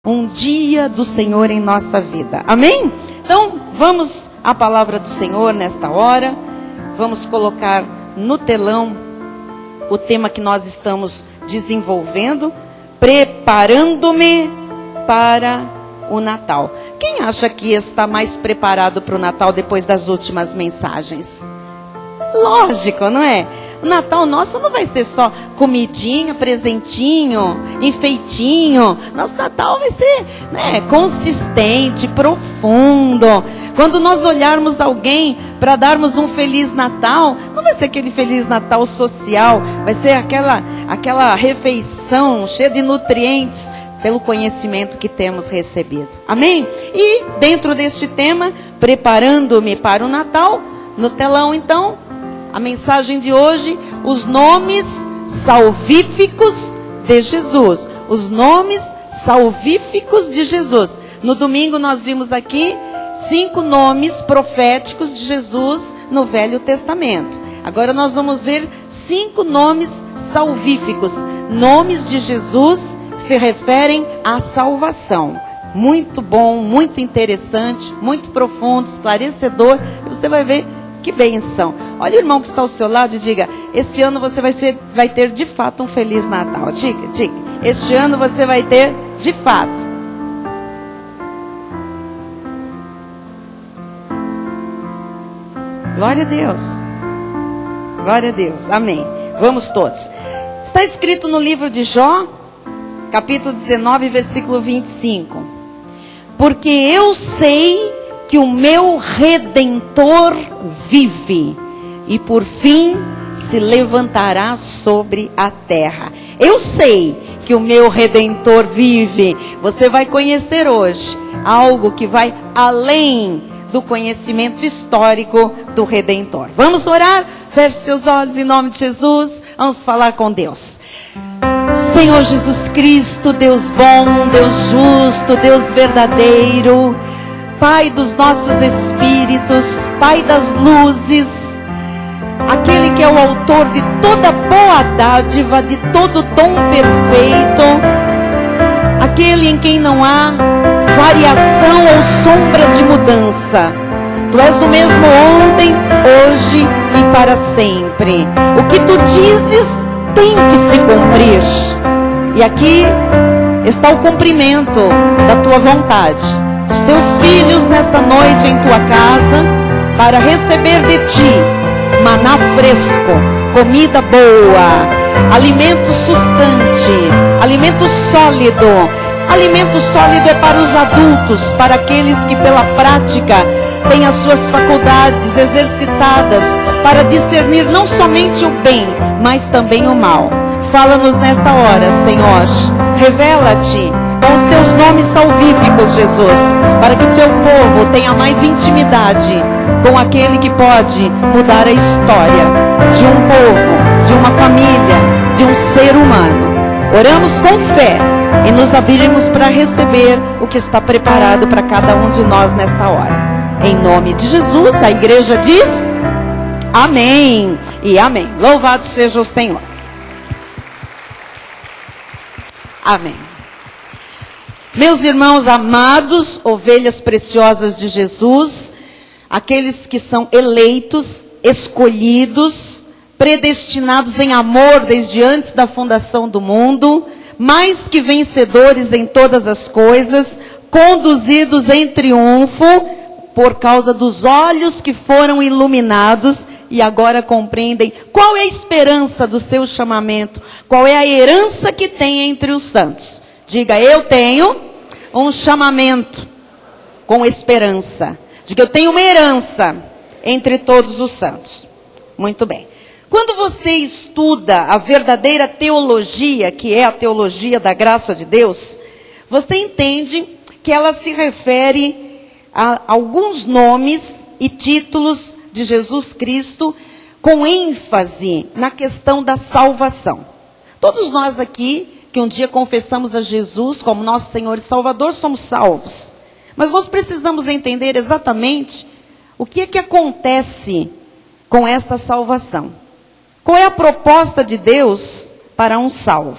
Um dia do Senhor em nossa vida. Amém? Então, vamos à palavra do Senhor nesta hora. Vamos colocar no telão o tema que nós estamos desenvolvendo, preparando-me para o Natal. Quem acha que está mais preparado para o Natal depois das últimas mensagens? Lógico, não é? O Natal nosso não vai ser só comidinha, presentinho, enfeitinho. Nosso Natal vai ser, consistente, profundo. Quando nós olharmos alguém para darmos um Feliz Natal, não vai ser aquele Feliz Natal social, vai ser aquela refeição cheia de nutrientes pelo conhecimento que temos recebido. Amém? E dentro deste tema, preparando-me para o Natal, no telão então, a mensagem de hoje, os nomes salvíficos de Jesus. Os nomes salvíficos de Jesus. No domingo nós vimos aqui 5 nomes proféticos de Jesus no Velho Testamento. Agora nós vamos ver 5 nomes salvíficos. Nomes de Jesus que se referem à salvação. Muito bom, muito interessante, muito profundo, esclarecedor. E você vai ver que bênção. Olha o irmão que está ao seu lado e diga: este ano você vai ter de fato um Feliz Natal. Diga. Este ano você vai ter de fato. Glória a Deus. Glória a Deus. Amém. Vamos todos. Está escrito no livro de Jó, capítulo 19, versículo 25. Porque eu sei que o meu Redentor vive, e por fim se levantará sobre a terra. Eu sei que o meu Redentor vive. Você vai conhecer hoje algo que vai além do conhecimento histórico do Redentor. Vamos orar? Feche seus olhos em nome de Jesus. Vamos falar com Deus. Senhor Jesus Cristo, Deus bom, Deus justo, Deus verdadeiro, Pai dos nossos espíritos, Pai das luzes, aquele que é o autor de toda boa dádiva, de todo dom perfeito, aquele em quem não há variação ou sombra de mudança. Tu és o mesmo ontem, hoje e para sempre. O que tu dizes tem que se cumprir. E aqui está o cumprimento da tua vontade. Os teus filhos nesta noite em tua casa, para receber de ti maná fresco, comida boa, alimento sustante, alimento sólido. Alimento sólido é para os adultos, para aqueles que pela prática têm as suas faculdades exercitadas para discernir não somente o bem, mas também o mal. Fala-nos nesta hora, Senhor. Revela-te com os teus nomes salvíficos, Jesus, para que teu povo tenha mais intimidade com aquele que pode mudar a história de um povo, de uma família, de um ser humano. Oramos com fé e nos abrimos para receber o que está preparado para cada um de nós nesta hora. Em nome de Jesus, a igreja diz amém e amém. Louvado seja o Senhor. Amém. Meus irmãos amados, ovelhas preciosas de Jesus, aqueles que são eleitos, escolhidos, predestinados em amor desde antes da fundação do mundo, mais que vencedores em todas as coisas, conduzidos em triunfo por causa dos olhos que foram iluminados e agora compreendem qual é a esperança do seu chamamento, qual é a herança que tem entre os santos. Diga: eu tenho um chamamento com esperança. Diga: eu tenho uma herança entre todos os santos. Muito bem. Quando você estuda a verdadeira teologia, que é a teologia da graça de Deus, você entende que ela se refere a alguns nomes e títulos de Jesus Cristo com ênfase na questão da salvação. Todos nós aqui que um dia confessamos a Jesus como nosso Senhor e Salvador, somos salvos. Mas nós precisamos entender exatamente o que é que acontece com esta salvação. Qual é a proposta de Deus para um salvo?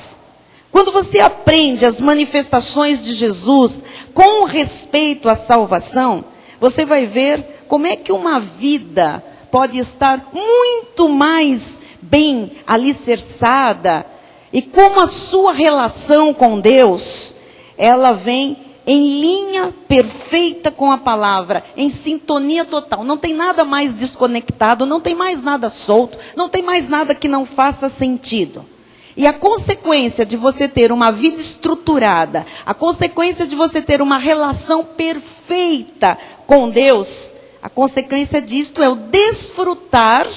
Quando você aprende as manifestações de Jesus com respeito à salvação, você vai ver como é que uma vida pode estar muito mais bem alicerçada e como a sua relação com Deus, ela vem em linha perfeita com a palavra, em sintonia total. Não tem nada mais desconectado, não tem mais nada solto, não tem mais nada que não faça sentido. E a consequência de você ter uma vida estruturada, a consequência de você ter uma relação perfeita com Deus, a consequência disto é o desfrutar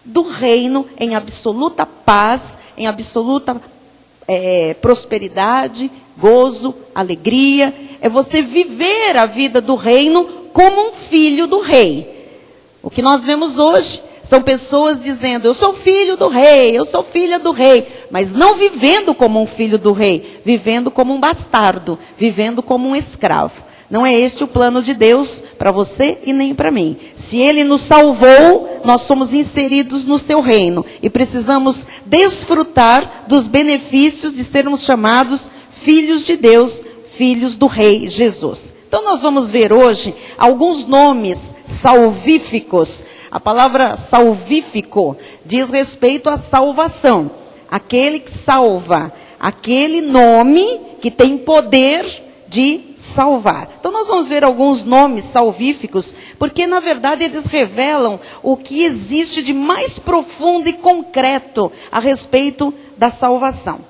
do reino em absoluta paz, em absoluta prosperidade, gozo, alegria. É você viver a vida do reino como um filho do rei. O que nós vemos hoje são pessoas dizendo, eu sou filho do rei, eu sou filha do rei, mas não vivendo como um filho do rei, vivendo como um bastardo, vivendo como um escravo. Não é este o plano de Deus para você e nem para mim. Se Ele nos salvou, nós somos inseridos no seu reino e precisamos desfrutar dos benefícios de sermos chamados filhos de Deus, filhos do Rei Jesus. Então nós vamos ver hoje alguns nomes salvíficos. A palavra salvífico diz respeito à salvação. Aquele que salva, aquele nome que tem poder de salvar. Então nós vamos ver alguns nomes salvíficos, porque na verdade eles revelam o que existe de mais profundo e concreto a respeito da salvação.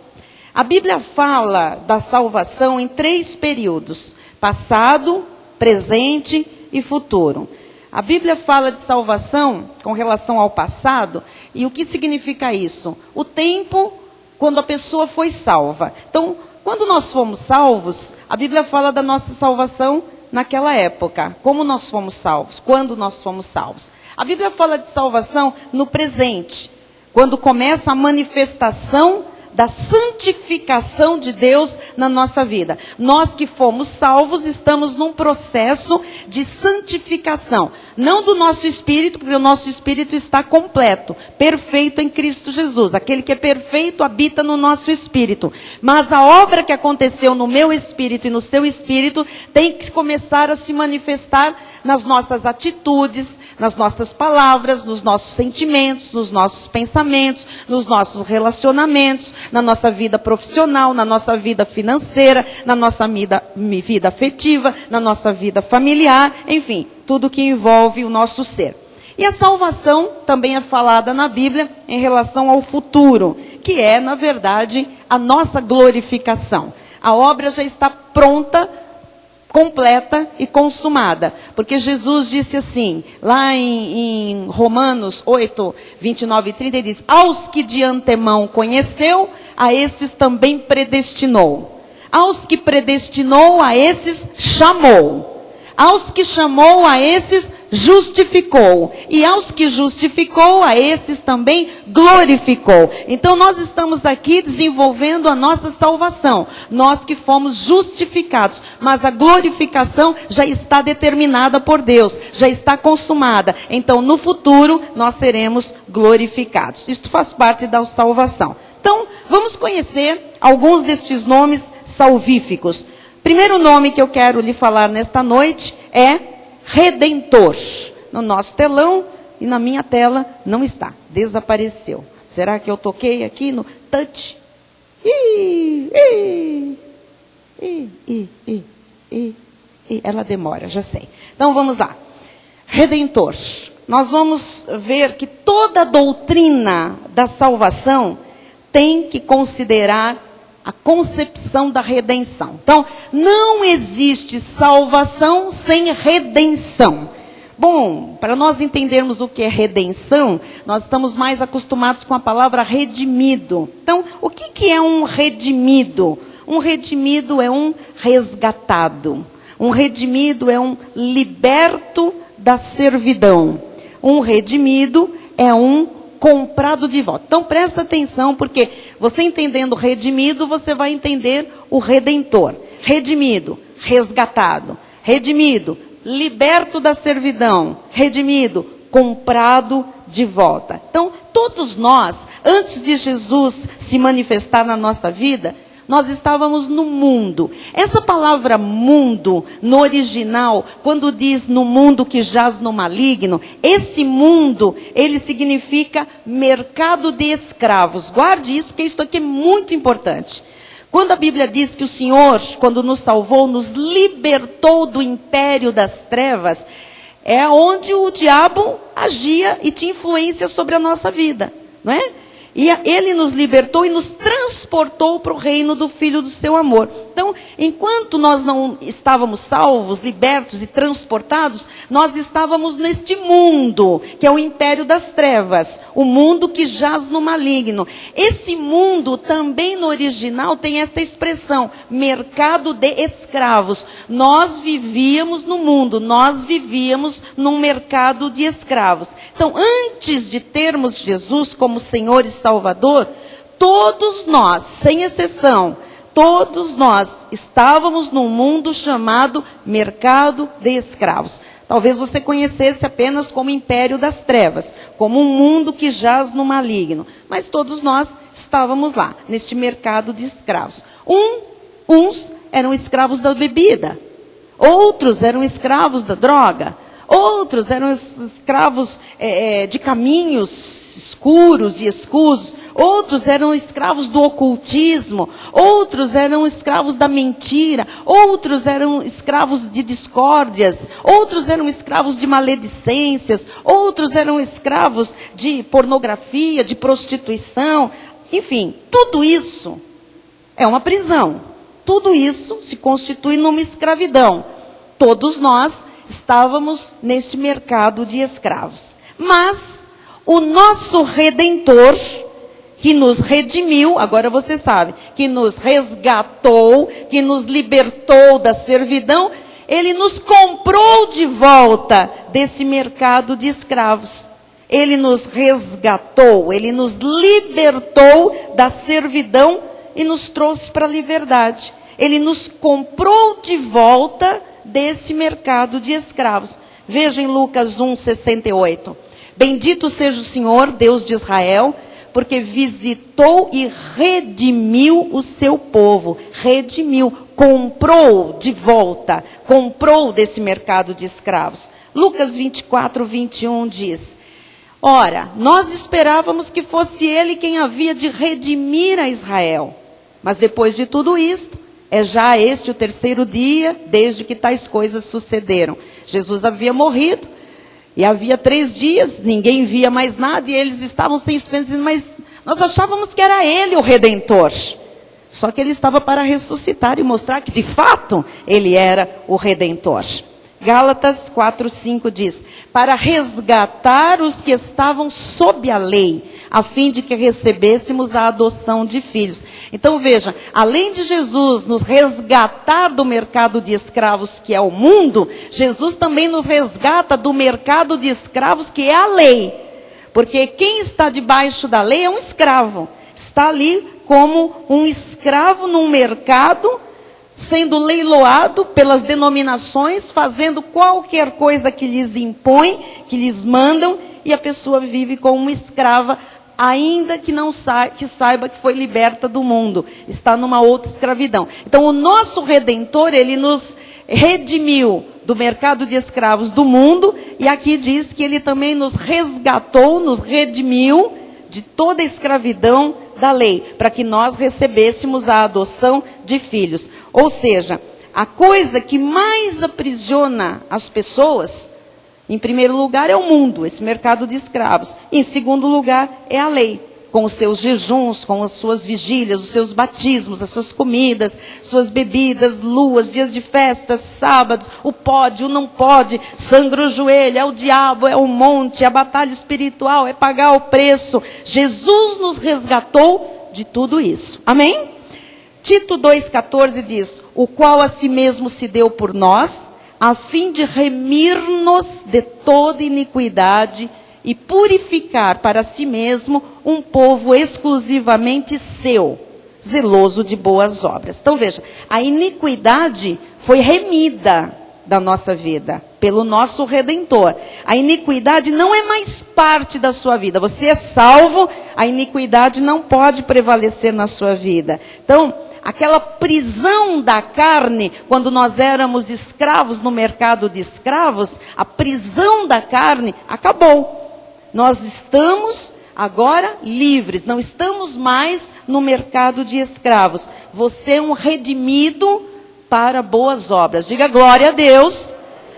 A Bíblia fala da salvação em 3 períodos: passado, presente e futuro. A Bíblia fala de salvação com relação ao passado, e o que significa isso? O tempo quando a pessoa foi salva. Então, quando nós fomos salvos, a Bíblia fala da nossa salvação naquela época. Como nós fomos salvos? Quando nós fomos salvos? A Bíblia fala de salvação no presente, quando começa a manifestação da santificação de Deus na nossa vida. Nós que fomos salvos estamos num processo de santificação. Não do nosso espírito, porque o nosso espírito está completo, perfeito em Cristo Jesus. Aquele que é perfeito habita no nosso espírito. Mas a obra que aconteceu no meu espírito e no seu espírito tem que começar a se manifestar nas nossas atitudes, nas nossas palavras, nos nossos sentimentos, nos nossos pensamentos, nos nossos relacionamentos, na nossa vida profissional, na nossa vida financeira, na nossa vida afetiva, na nossa vida familiar, enfim, tudo que envolve o nosso ser. E a salvação também é falada na Bíblia em relação ao futuro, que é, na verdade, a nossa glorificação. A obra já está pronta, completa e consumada. Porque Jesus disse assim, lá em Romanos 8, 29 e 30, ele diz, aos que de antemão conheceu, a esses também predestinou. Aos que predestinou, a esses chamou. Aos que chamou, a esses justificou. E aos que justificou, a esses também glorificou. Então nós estamos aqui desenvolvendo a nossa salvação. Nós que fomos justificados. Mas a glorificação já está determinada por Deus. Já está consumada. Então no futuro nós seremos glorificados. Isto faz parte da salvação. Então vamos conhecer alguns destes nomes salvíficos. Primeiro nome que eu quero lhe falar nesta noite é Redentor. No nosso telão e na minha tela não está, desapareceu. Será que eu toquei aqui no touch? Ela demora, já sei. Então vamos lá. Redentor. Nós vamos ver que toda a doutrina da salvação tem que considerar a concepção da redenção. Então, não existe salvação sem redenção. Bom, para nós entendermos o que é redenção, nós estamos mais acostumados com a palavra redimido. Então, o que é um redimido? Um redimido é um resgatado. Um redimido é um liberto da servidão. Um redimido é um comprado de volta. Então presta atenção, porque você entendendo redimido, você vai entender o redentor. Redimido, resgatado. Redimido, liberto da servidão. Redimido, comprado de volta. Então todos nós, antes de Jesus se manifestar na nossa vida, Nós estávamos no mundo. Essa palavra mundo, no original, quando diz no mundo que jaz no maligno, esse mundo, ele significa mercado de escravos. Guarde isso, porque isso aqui é muito importante. Quando a Bíblia diz que o Senhor, quando nos salvou, nos libertou do império das trevas, é onde o diabo agia e tinha influência sobre a nossa vida, não é? E ele nos libertou e nos transportou para o reino do Filho do seu amor. Então, enquanto nós não estávamos salvos, libertos e transportados, nós estávamos neste mundo, que é o império das trevas, o mundo que jaz no maligno. Esse mundo também no original tem esta expressão, mercado de escravos. Nós vivíamos no mundo, nós vivíamos num mercado de escravos. Então, antes de termos Jesus como Senhor e Salvador, todos nós, sem exceção, todos nós estávamos num mundo chamado mercado de escravos. Talvez você conhecesse apenas como império das trevas, como um mundo que jaz no maligno. Mas todos nós estávamos lá, neste mercado de escravos. Uns eram escravos da bebida, outros eram escravos da droga, outros eram escravos de caminhos escuros e escusos. Outros eram escravos do ocultismo. Outros eram escravos da mentira. Outros eram escravos de discórdias. Outros eram escravos de maledicências. Outros eram escravos de pornografia, de prostituição. Enfim, tudo isso é uma prisão. Tudo isso se constitui numa escravidão. Todos nós estávamos neste mercado de escravos. Mas o nosso Redentor, que nos redimiu, agora você sabe, que nos resgatou, que nos libertou da servidão, ele nos comprou de volta desse mercado de escravos. Ele nos resgatou, ele nos libertou da servidão e nos trouxe para a liberdade. Ele nos comprou de volta desse mercado de escravos. Veja em Lucas 1:68. Bendito seja o Senhor, Deus de Israel, porque visitou e redimiu o seu povo. Redimiu, comprou de volta, comprou desse mercado de escravos. Lucas 24:21 diz: ora, nós esperávamos que fosse ele quem havia de redimir a Israel. Mas depois de tudo isto, é já este o terceiro dia, desde que tais coisas sucederam. Jesus havia morrido, e havia 3 dias, ninguém via mais nada, e eles estavam sem esperança, mas nós achávamos que era ele o Redentor. Só que ele estava para ressuscitar e mostrar que de fato ele era o Redentor. Gálatas 4:5 diz: para resgatar os que estavam sob a lei, a fim de que recebêssemos a adoção de filhos. Então veja, além de Jesus nos resgatar do mercado de escravos que é o mundo, Jesus também nos resgata do mercado de escravos que é a lei. Porque quem está debaixo da lei é um escravo. Está ali como um escravo num mercado, sendo leiloado pelas denominações, fazendo qualquer coisa que lhes impõem, que lhes mandam, e a pessoa vive como uma escrava, ainda que não saiba que foi liberta do mundo. Está numa outra escravidão. Então o nosso Redentor, ele nos redimiu do mercado de escravos do mundo, e aqui diz que ele também nos resgatou, nos redimiu de toda a escravidão da lei, para que nós recebêssemos a adoção de filhos. Ou seja, a coisa que mais aprisiona as pessoas, em primeiro lugar, é o mundo, esse mercado de escravos. Em segundo lugar, é a lei, com os seus jejuns, com as suas vigílias, os seus batismos, as suas comidas, suas bebidas, luas, dias de festas, sábados, o pode, o não pode, sangra o joelho, é o diabo, é o monte, é a batalha espiritual, é pagar o preço. Jesus nos resgatou de tudo isso. Amém? Tito 2,14 diz: o qual a si mesmo se deu por nós, a fim de remir-nos de toda iniquidade e purificar para si mesmo um povo exclusivamente seu, zeloso de boas obras. Então veja, a iniquidade foi remida da nossa vida pelo nosso Redentor. A iniquidade não é mais parte da sua vida. Você é salvo, a iniquidade não pode prevalecer na sua vida. Então, aquela prisão da carne, quando nós éramos escravos no mercado de escravos, a prisão da carne acabou. Nós estamos agora livres, não estamos mais no mercado de escravos. Você é um redimido para boas obras. Diga glória a Deus.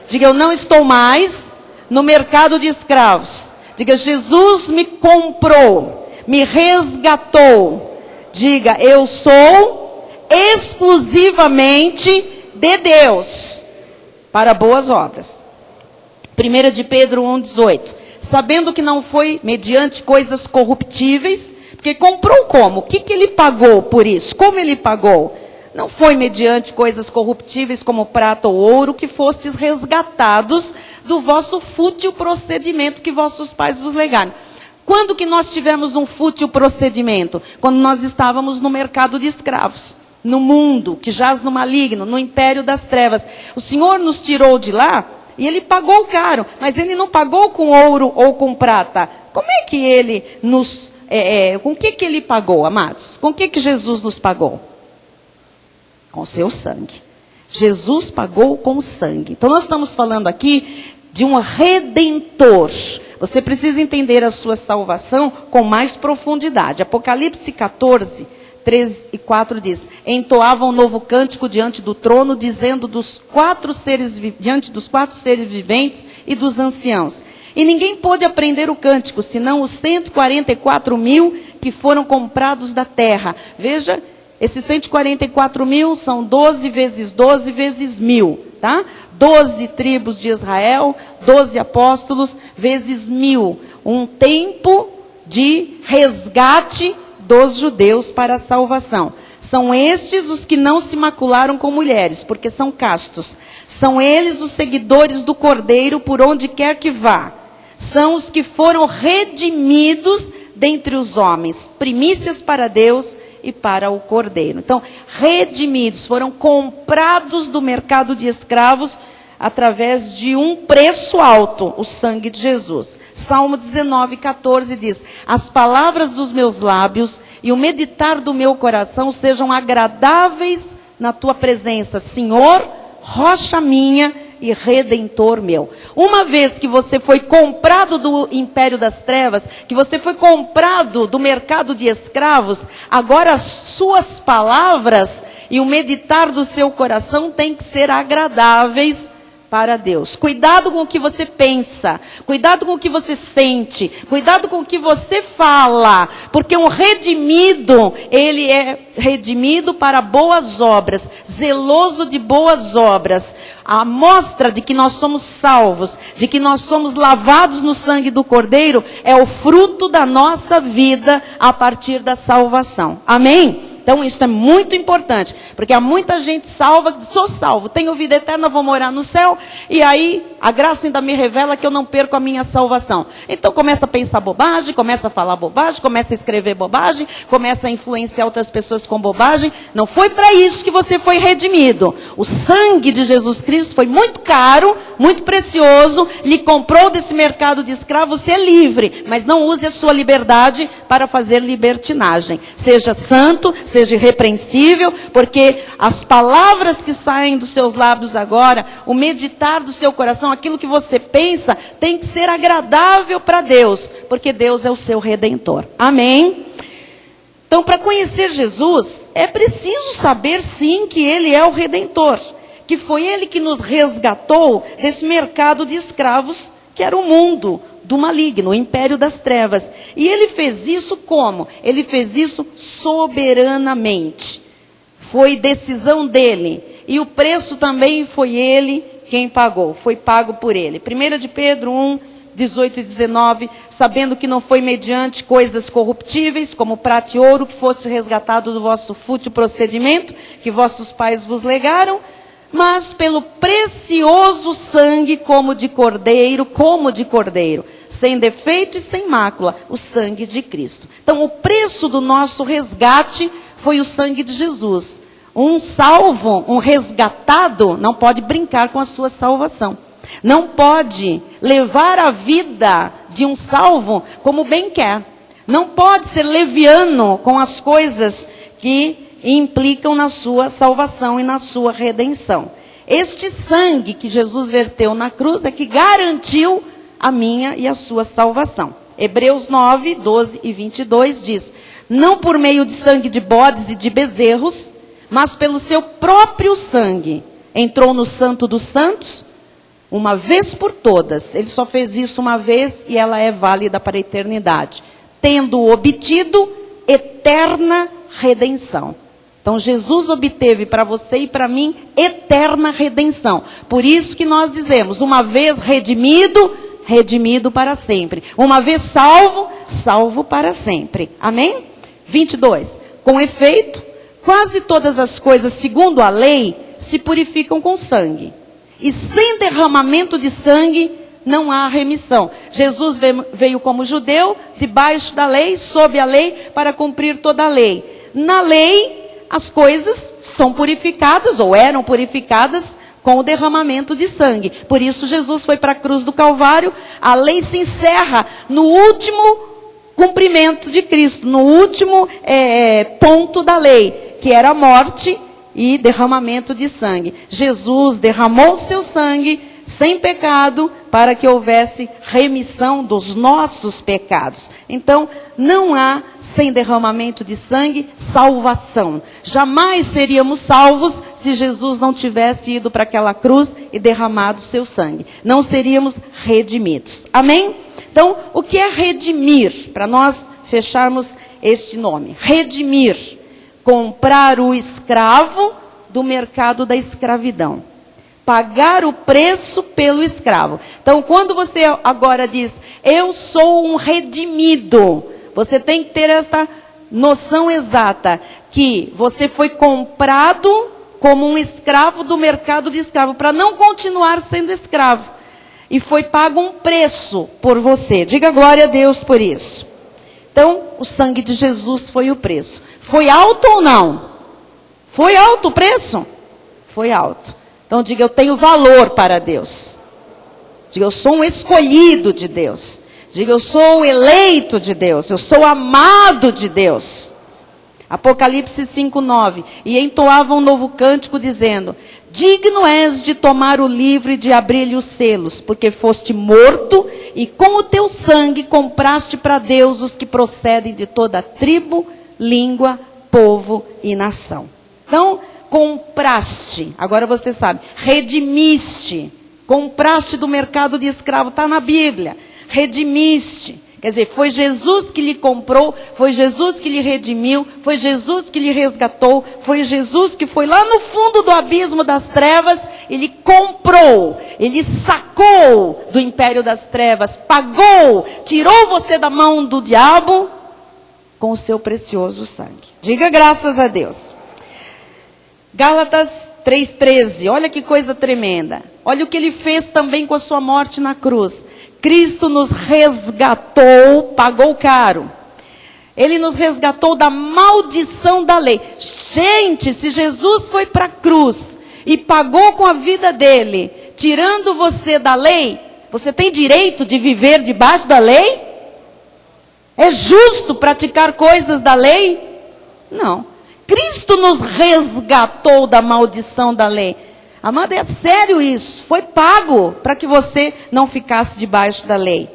Diga, eu não estou mais no mercado de escravos. Diga, Jesus me comprou, me resgatou. Diga, eu sou exclusivamente de Deus para boas obras. 1 de Pedro 1,18. Sabendo que não foi mediante coisas corruptíveis, porque comprou como? O que ele pagou por isso? Como ele pagou? Não foi mediante coisas corruptíveis como prata ou ouro, que fostes resgatados do vosso fútil procedimento que vossos pais vos legaram. Quando que nós tivemos um fútil procedimento? Quando nós estávamos no mercado de escravos, no mundo que jaz no maligno, no império das trevas. O Senhor nos tirou de lá e Ele pagou caro, mas Ele não pagou com ouro ou com prata. Como é que Ele nos... com o que Ele pagou, amados? Com o que Jesus nos pagou? Com seu sangue. Jesus pagou com sangue. Então nós estamos falando aqui de um redentor. Você precisa entender a sua salvação com mais profundidade. Apocalipse 14, 3 e 4 diz: entoavam um novo cântico diante do trono, dizendo diante dos 4 seres viventes e dos anciãos. E ninguém pôde aprender o cântico, senão os 144 mil que foram comprados da terra. Veja, esses 144 mil são 12 vezes 12 vezes 1000, tá? 12 tribos de Israel, 12 apóstolos, vezes 1000. Um tempo de resgate dos judeus para a salvação. São estes os que não se macularam com mulheres, porque são castos. São eles os seguidores do Cordeiro por onde quer que vá. São os que foram redimidos dentre os homens, primícias para Deus e para o Cordeiro. Então, redimidos, foram comprados do mercado de escravos através de um preço alto, o sangue de Jesus. Salmo 19, 14 diz: as palavras dos meus lábios e o meditar do meu coração sejam agradáveis na tua presença, Senhor, rocha minha e redentor meu. Uma vez que você foi comprado do império das trevas, que você foi comprado do mercado de escravos, agora as suas palavras e o meditar do seu coração têm que ser agradáveis para Deus. Cuidado com o que você pensa, cuidado com o que você sente, cuidado com o que você fala, porque um redimido, ele é redimido para boas obras, zeloso de boas obras. A mostra de que nós somos salvos, de que nós somos lavados no sangue do Cordeiro, é o fruto da nossa vida a partir da salvação. Amém? Então isso é muito importante, porque há muita gente salva, sou salvo, tenho vida eterna, vou morar no céu, e aí a graça ainda me revela que eu não perco a minha salvação. Então começa a pensar bobagem, começa a falar bobagem, começa a escrever bobagem, começa a influenciar outras pessoas com bobagem. Não foi para isso que você foi redimido. O sangue de Jesus Cristo foi muito caro, muito precioso, lhe comprou desse mercado de escravos. Você é livre, mas não use a sua liberdade para fazer libertinagem. Seja santo, seja irrepreensível, porque as palavras que saem dos seus lábios agora, o meditar do seu coração, aquilo que você pensa, tem que ser agradável para Deus, porque Deus é o seu redentor. Amém? Então, para conhecer Jesus, é preciso saber sim que Ele é o redentor, que foi Ele que nos resgatou desse mercado de escravos que era o mundo do maligno, o império das trevas. E Ele fez isso como? Ele fez isso soberanamente. Foi decisão dEle. E o preço também foi Ele quem pagou. Foi pago por Ele. 1 de Pedro 1, 18 e 19. Sabendo que não foi mediante coisas corruptíveis, como prata e ouro, que fosse resgatado do vosso fútil procedimento, que vossos pais vos legaram, mas pelo precioso sangue como de cordeiro, sem defeito e sem mácula, o sangue de Cristo. Então, o preço do nosso resgate foi o sangue de Jesus. Um salvo, um resgatado, não pode brincar com a sua salvação. Não pode levar a vida de um salvo como bem quer. Não pode ser leviano com as coisas que e implicam na sua salvação e na sua redenção. Este sangue que Jesus verteu na cruz é que garantiu a minha e a sua salvação. Hebreus 9, 12 e 22 diz: não por meio de sangue de bodes e de bezerros, mas pelo seu próprio sangue, entrou no Santo dos Santos, uma vez por todas. Ele só fez isso uma vez e ela é válida para a eternidade, tendo obtido eterna redenção. Então Jesus obteve para você e para mim eterna redenção. Por isso que nós dizemos, uma vez redimido, redimido para sempre. Uma vez salvo, salvo para sempre. Amém? 22. Com efeito, quase todas as coisas segundo a lei se purificam com sangue. E sem derramamento de sangue não há remissão. Jesus veio como judeu, debaixo da lei, sob a lei, para cumprir toda a lei. Na lei, as coisas são purificadas, ou eram purificadas, com o derramamento de sangue. Por isso Jesus foi para a cruz do Calvário. A lei se encerra no último cumprimento de Cristo, no último ponto da lei, que era a morte e derramamento de sangue. Jesus derramou seu sangue sem pecado, para que houvesse remissão dos nossos pecados. Então, não há, sem derramamento de sangue, salvação. Jamais seríamos salvos se Jesus não tivesse ido para aquela cruz e derramado seu sangue. Não seríamos redimidos. Amém? Então, o que é redimir? Para nós fecharmos este nome. Redimir. Comprar o escravo do mercado da escravidão. Pagar o preço pelo escravo. Então, quando você agora diz, eu sou um redimido, você tem que ter esta noção exata, que você foi comprado como um escravo do mercado de escravo, para não continuar sendo escravo. E foi pago um preço por você. Diga glória a Deus por isso. Então, o sangue de Jesus foi o preço. Foi alto ou não? Foi alto o preço? Foi alto. Então diga, eu tenho valor para Deus. Diga, eu sou um escolhido de Deus. Diga, eu sou o eleito de Deus. Eu sou amado de Deus. Apocalipse 5:9. E entoavam um novo cântico dizendo, digno és de tomar o livro e de abrir-lhe os selos, porque foste morto e com o teu sangue compraste para Deus os que procedem de toda tribo, língua, povo e nação. Então, compraste, agora você sabe, redimiste, compraste do mercado de escravo, está na Bíblia, redimiste, quer dizer, foi Jesus que lhe comprou, foi Jesus que lhe redimiu, foi Jesus que lhe resgatou, foi Jesus que foi lá no fundo do abismo das trevas, ele comprou, ele sacou do império das trevas, pagou, tirou você da mão do diabo, com o seu precioso sangue. Diga graças a Deus. Gálatas 3:13, olha que coisa tremenda. Olha o que ele fez também com a sua morte na cruz. Cristo nos resgatou, pagou caro. Ele nos resgatou da maldição da lei. Gente, se Jesus foi para a cruz e pagou com a vida dele, tirando você da lei, você tem direito de viver debaixo da lei? É justo praticar coisas da lei? Não. Cristo nos resgatou da maldição da lei. Amado, é sério isso. Foi pago para que você não ficasse debaixo da lei.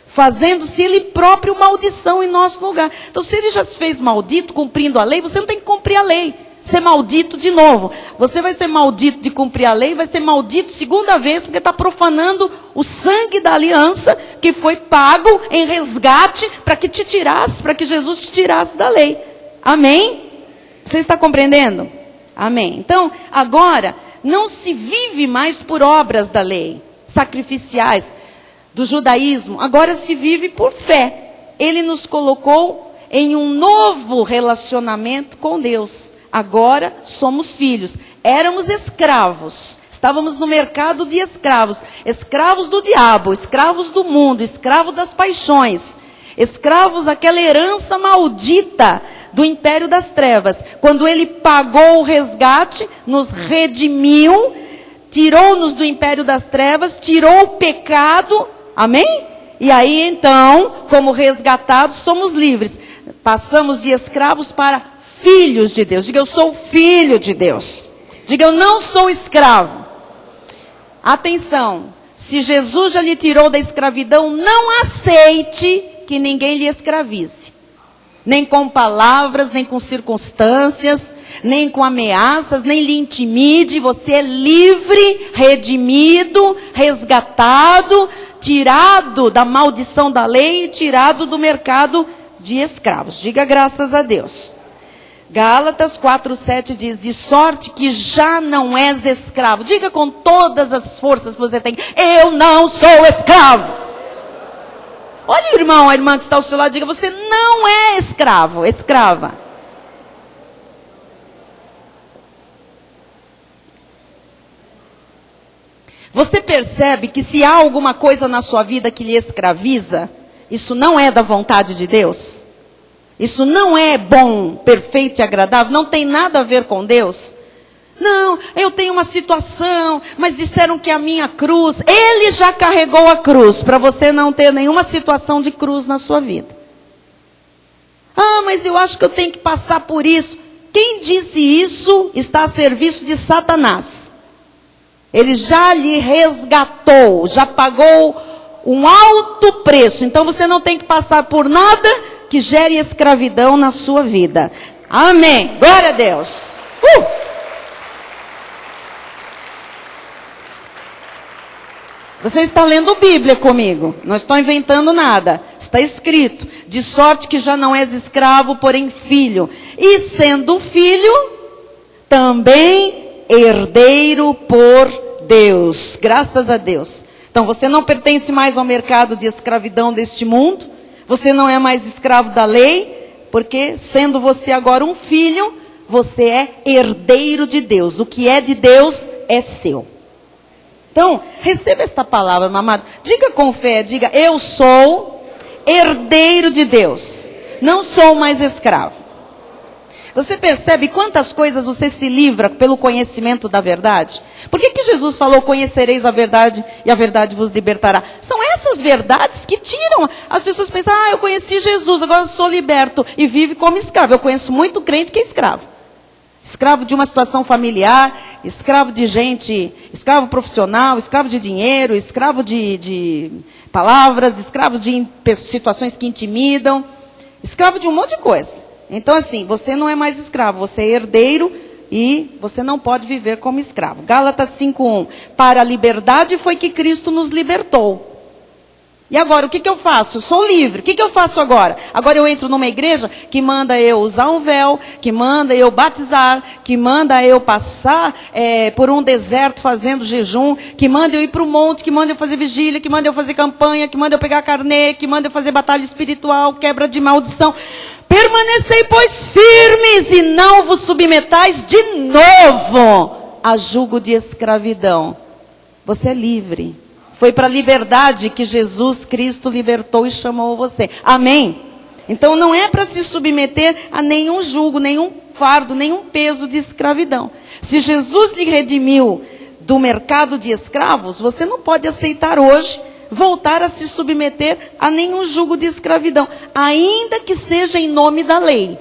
Fazendo-se ele próprio maldição em nosso lugar. Então, se ele já se fez maldito cumprindo a lei, você não tem que cumprir a lei. Ser maldito de novo. Você vai ser maldito de cumprir a lei, vai ser maldito segunda vez, porque está profanando o sangue da aliança que foi pago em resgate para que te tirasse, para que Jesus te tirasse da lei. Amém? Você está compreendendo? Amém. Então, agora, não se vive mais por obras da lei, sacrificiais, do judaísmo. Agora se vive por fé. Ele nos colocou em um novo relacionamento com Deus. Agora somos filhos. Éramos escravos. Estávamos no mercado de escravos. Escravos do diabo, escravos do mundo, escravos das paixões. Escravos daquela herança maldita do império das trevas. Quando ele pagou o resgate, nos redimiu, tirou-nos do império das trevas, tirou o pecado, amém? E aí então, como resgatados, somos livres. Passamos de escravos para filhos de Deus. Diga, eu sou filho de Deus. Diga, eu não sou escravo. Atenção, se Jesus já lhe tirou da escravidão, não aceite que ninguém lhe escravize. Nem com palavras, nem com circunstâncias, nem com ameaças, nem lhe intimide. Você é livre, redimido, resgatado, tirado da maldição da lei e tirado do mercado de escravos. Diga graças a Deus. Gálatas 4:7 diz, de sorte que já não és escravo. Diga com todas as forças que você tem, eu não sou escravo. Olha o irmão, a irmã que está ao seu lado, diga, você não é escravo, escrava. Você percebe que se há alguma coisa na sua vida que lhe escraviza, isso não é da vontade de Deus? Isso não é bom, perfeito e agradável? Não tem nada a ver com Deus? Não, eu tenho uma situação, mas disseram que a minha cruz, Ele já carregou a cruz, para você não ter nenhuma situação de cruz na sua vida. Ah, mas eu acho que eu tenho que passar por isso. Quem disse isso está a serviço de Satanás. Ele já lhe resgatou, já pagou um alto preço. Então você não tem que passar por nada que gere escravidão na sua vida. Amém. Glória a Deus. Você está lendo Bíblia comigo. Não estou inventando nada. Está escrito. De sorte que já não és escravo, porém filho. E sendo filho, também herdeiro por Deus. Graças a Deus. Então você não pertence mais ao mercado de escravidão deste mundo. Você não é mais escravo da lei. Porque sendo você agora um filho, você é herdeiro de Deus. O que é de Deus é seu. Então, receba esta palavra, meu amado. Diga com fé, diga, eu sou herdeiro de Deus. Não sou mais escravo. Você percebe quantas coisas você se livra pelo conhecimento da verdade? Por que Jesus falou, conhecereis a verdade e a verdade vos libertará? São essas verdades que tiram. As pessoas pensam, eu conheci Jesus, agora eu sou liberto e vive como escravo. Eu conheço muito crente que é escravo. Escravo de uma situação familiar, escravo de gente, escravo profissional, escravo de dinheiro, escravo de palavras, escravo de situações que intimidam, escravo de um monte de coisa. Então assim, você não é mais escravo, você é herdeiro e você não pode viver como escravo. Gálatas 5:1, para a liberdade foi que Cristo nos libertou. E agora, o que eu faço? Eu sou livre. O que eu faço agora? Agora eu entro numa igreja que manda eu usar um véu, que manda eu batizar, que manda eu passar por um deserto fazendo jejum, que manda eu ir para o monte, que manda eu fazer vigília, que manda eu fazer campanha, que manda eu pegar carnê, que manda eu fazer batalha espiritual, quebra de maldição. Permanecei, pois, firmes e não vos submetais de novo a jugo de escravidão. Você é livre. Foi para a liberdade que Jesus Cristo libertou e chamou você. Amém? Então não é para se submeter a nenhum jugo, nenhum fardo, nenhum peso de escravidão. Se Jesus lhe redimiu do mercado de escravos, você não pode aceitar hoje voltar a se submeter a nenhum jugo de escravidão, ainda que seja em nome da lei.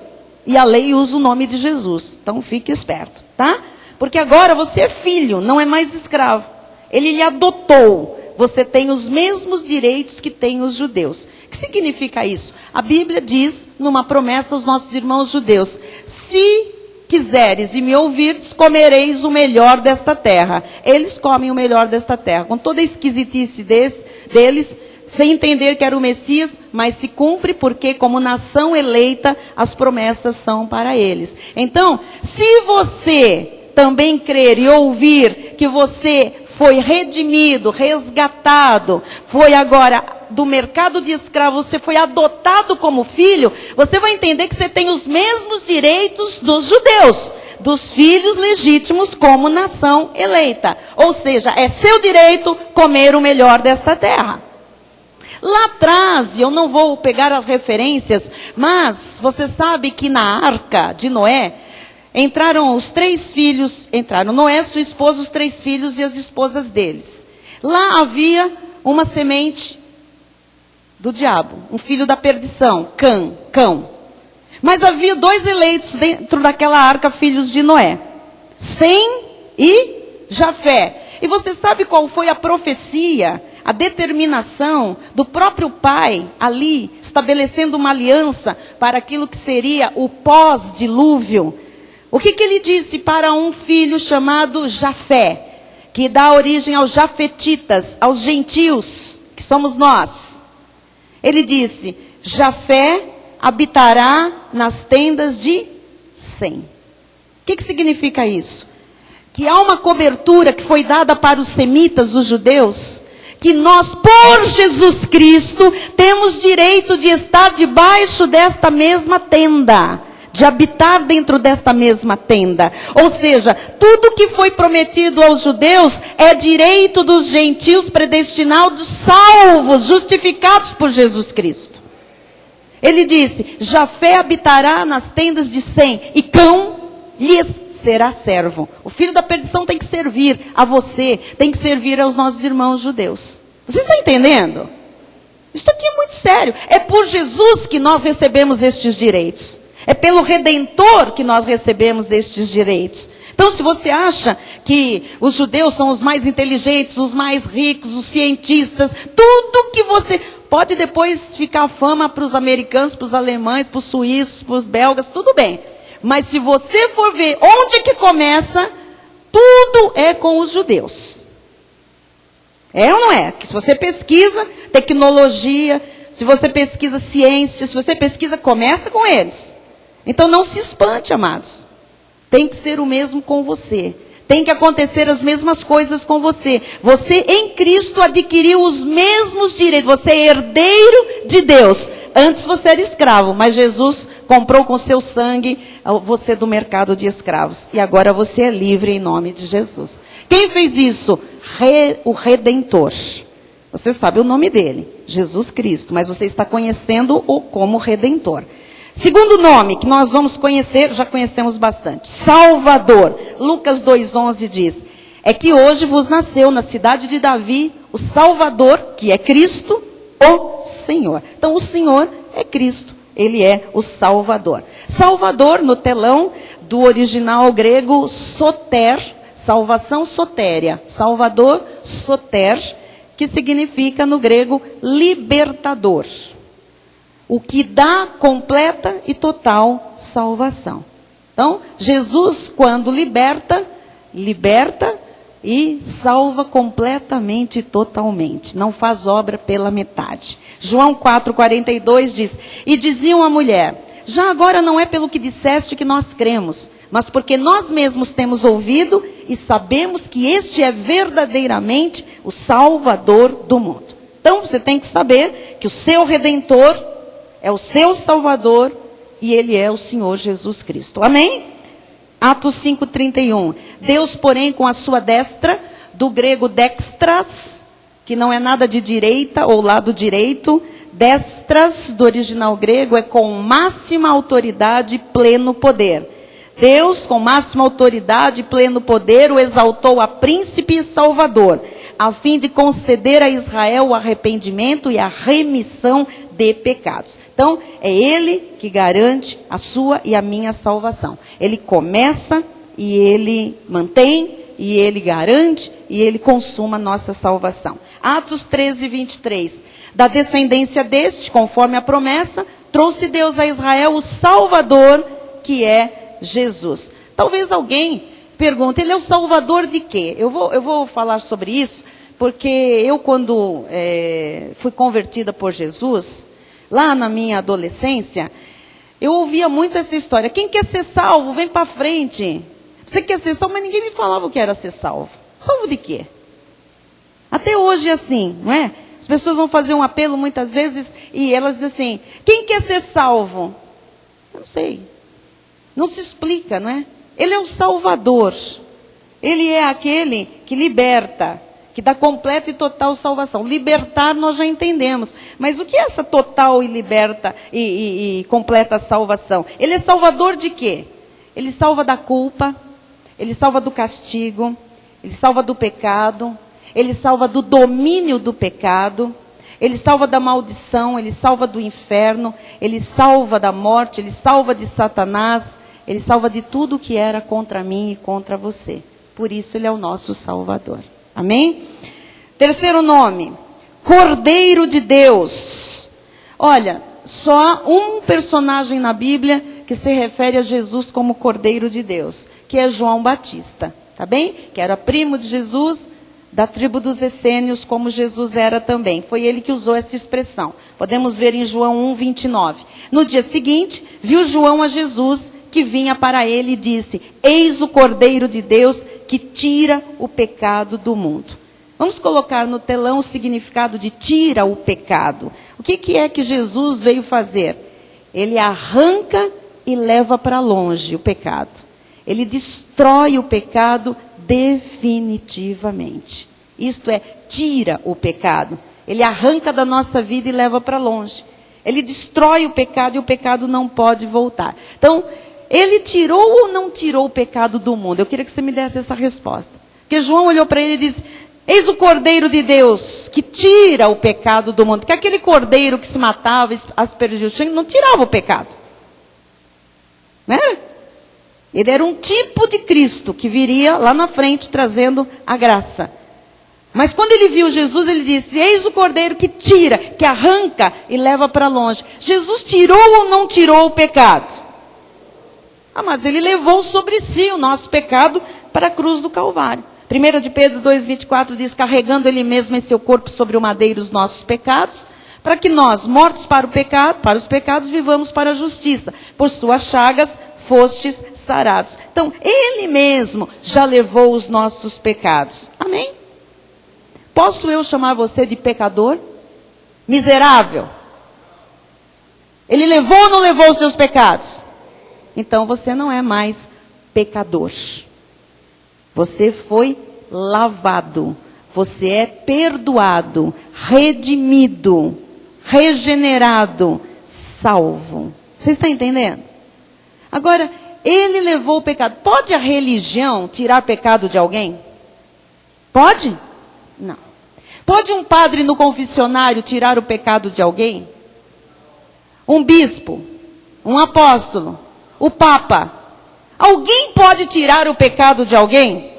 E a lei usa o nome de Jesus. Então fique esperto, tá? Porque agora você é filho, não é mais escravo. Ele lhe adotou. Você tem os mesmos direitos que têm os judeus. O que significa isso? A Bíblia diz, numa promessa aos nossos irmãos judeus, se quiseres e me ouvires, comereis o melhor desta terra. Eles comem o melhor desta terra, com toda a esquisitice deles, sem entender que era o Messias, mas se cumpre porque como nação eleita, as promessas são para eles. Então, se você também crer e ouvir que você foi redimido, resgatado, foi agora do mercado de escravos, você foi adotado como filho, você vai entender que você tem os mesmos direitos dos judeus, dos filhos legítimos como nação eleita. Ou seja, é seu direito comer o melhor desta terra. Lá atrás, e eu não vou pegar as referências, mas você sabe que na arca de Noé, entraram os 3 filhos, entraram Noé, sua esposa, os 3 filhos e as esposas deles. Lá havia uma semente do diabo, um filho da perdição, Cão. Mas havia 2 eleitos dentro daquela arca, filhos de Noé. Sem e Jafé. E você sabe qual foi a profecia, a determinação do próprio pai ali, estabelecendo uma aliança para aquilo que seria o pós-dilúvio? O que ele disse para um filho chamado Jafé, que dá origem aos jafetitas, aos gentios, que somos nós? Ele disse: Jafé habitará nas tendas de Sem. O que significa isso? Que há uma cobertura que foi dada para os semitas, os judeus, que nós, por Jesus Cristo, temos direito de estar debaixo desta mesma tenda, de habitar dentro desta mesma tenda. Ou seja, tudo que foi prometido aos judeus é direito dos gentios, predestinados, salvos, justificados por Jesus Cristo. Ele disse: Jafé habitará nas tendas de Sem, e cão lhes será servo. O filho da perdição tem que servir a você, tem que servir aos nossos irmãos judeus. Você está entendendo? Isso aqui é muito sério. É por Jesus que nós recebemos estes direitos. É pelo Redentor que nós recebemos estes direitos. Então, se você acha que os judeus são os mais inteligentes, os mais ricos, os cientistas, tudo que você... Pode depois ficar fama para os americanos, para os alemães, para os suíços, para os belgas, tudo bem. Mas se você for ver onde que começa, tudo é com os judeus. É ou não é? Que se você pesquisa tecnologia, se você pesquisa ciência, se você pesquisa, começa com eles. Então não se espante, amados. Tem que ser o mesmo com você. Tem que acontecer as mesmas coisas com você. Você em Cristo adquiriu os mesmos direitos. Você é herdeiro de Deus. Antes você era escravo, mas Jesus comprou com seu sangue você do mercado de escravos. E agora você é livre em nome de Jesus. Quem fez isso? O Redentor. Você sabe o nome dele, Jesus Cristo, mas você está conhecendo-o como Redentor. Segundo nome que nós vamos conhecer, já conhecemos bastante, Salvador. Lucas 2,11 diz: é que hoje vos nasceu na cidade de Davi o Salvador, que é Cristo, o Senhor. Então o Senhor é Cristo, Ele é o Salvador. Salvador, no telão do original grego, soter, salvação sotéria. Salvador, soter, que significa no grego libertador. O que dá completa e total salvação. Então, Jesus, quando liberta e salva completamente e totalmente. Não faz obra pela metade. João 4,42 diz: e diziam à mulher: já agora não é pelo que disseste que nós cremos, mas porque nós mesmos temos ouvido e sabemos que este é verdadeiramente o Salvador do mundo. Então, você tem que saber que o seu Redentor é o seu Salvador e Ele é o Senhor Jesus Cristo. Amém? Atos 5,31. Deus, porém, com a sua destra, do grego dextras, que não é nada de direita ou lado direito, destras, do original grego, é com máxima autoridade e pleno poder. Deus, com máxima autoridade e pleno poder, o exaltou a príncipe e salvador, a fim de conceder a Israel o arrependimento e a remissão de pecados. Então, é Ele que garante a sua e a minha salvação. Ele começa e Ele mantém, e Ele garante e Ele consuma a nossa salvação. Atos 13:23. Da descendência deste, conforme a promessa, trouxe Deus a Israel o Salvador, que é Jesus. Talvez alguém pergunte: Ele é o Salvador de quê? Eu vou falar sobre isso, porque eu, quando fui convertida por Jesus, lá na minha adolescência, eu ouvia muito essa história: quem quer ser salvo, vem para frente. Você quer ser salvo, mas ninguém me falava o que era ser salvo. Salvo de quê? Até hoje é assim, não é? As pessoas vão fazer um apelo muitas vezes e elas dizem assim: quem quer ser salvo? Eu não sei. Não se explica, não é? Ele é o Salvador. Ele é aquele que liberta, que dá completa e total salvação. Libertar nós já entendemos. Mas o que é essa total e liberta e completa salvação? Ele é salvador de quê? Ele salva da culpa, ele salva do castigo, ele salva do pecado, ele salva do domínio do pecado, Ele salva da maldição, Ele salva do inferno, Ele salva da morte, Ele salva de Satanás, Ele salva de tudo que era contra mim e contra você. Por isso Ele é o nosso Salvador. Amém? Terceiro nome, Cordeiro de Deus. Olha, só um personagem na Bíblia que se refere a Jesus como Cordeiro de Deus, que é João Batista, tá bem? Que era primo de Jesus, da tribo dos essênios, como Jesus era também. Foi ele que usou esta expressão. Podemos ver em João 1:29. No dia seguinte, viu João a Jesus, que vinha para ele e disse: eis o Cordeiro de Deus que tira o pecado do mundo. Vamos colocar no telão o significado de tira o pecado. O que é que Jesus veio fazer? Ele arranca e leva para longe o pecado. Ele destrói o pecado definitivamente. Isto é, tira o pecado. Ele arranca da nossa vida e leva para longe. Ele destrói o pecado e o pecado não pode voltar. Então, ele tirou ou não tirou o pecado do mundo? Eu queria que você me desse essa resposta. Porque João olhou para ele e disse: eis o Cordeiro de Deus que tira o pecado do mundo. Porque aquele cordeiro que se matava, aspergia o sangue, não tirava o pecado. Não era? Ele era um tipo de Cristo que viria lá na frente trazendo a graça. Mas quando ele viu Jesus, ele disse: eis o Cordeiro que tira, que arranca e leva para longe. Jesus tirou ou não tirou o pecado? Mas ele levou sobre si o nosso pecado para a cruz do Calvário. 1 de Pedro 2,24 diz: carregando ele mesmo em seu corpo sobre o madeiro os nossos pecados, para que nós, mortos para o pecado, para os pecados, vivamos para a justiça. Por suas chagas fostes sarados. Então, ele mesmo já levou os nossos pecados. Amém? Posso eu chamar você de pecador? Miserável? Ele levou ou não levou os seus pecados? Então você não é mais pecador. Você foi lavado. Você é perdoado, redimido, regenerado, salvo. Você está entendendo? Agora, ele levou o pecado. Pode a religião tirar pecado de alguém? Pode? Não. Pode um padre no confessionário tirar o pecado de alguém? Um bispo? Um apóstolo? O Papa? Alguém pode tirar o pecado de alguém?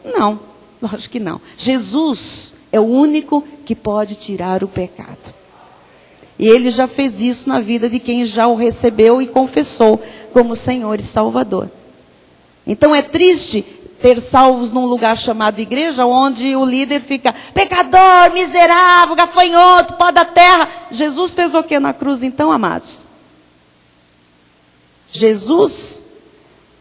Não, lógico que não. Jesus é o único que pode tirar o pecado. E ele já fez isso na vida de quem já o recebeu e confessou como Senhor e Salvador. Então é triste ter salvos num lugar chamado igreja, onde o líder fica: pecador, miserável, gafanhoto, pó da terra. Jesus fez o que na cruz então, amados? Jesus,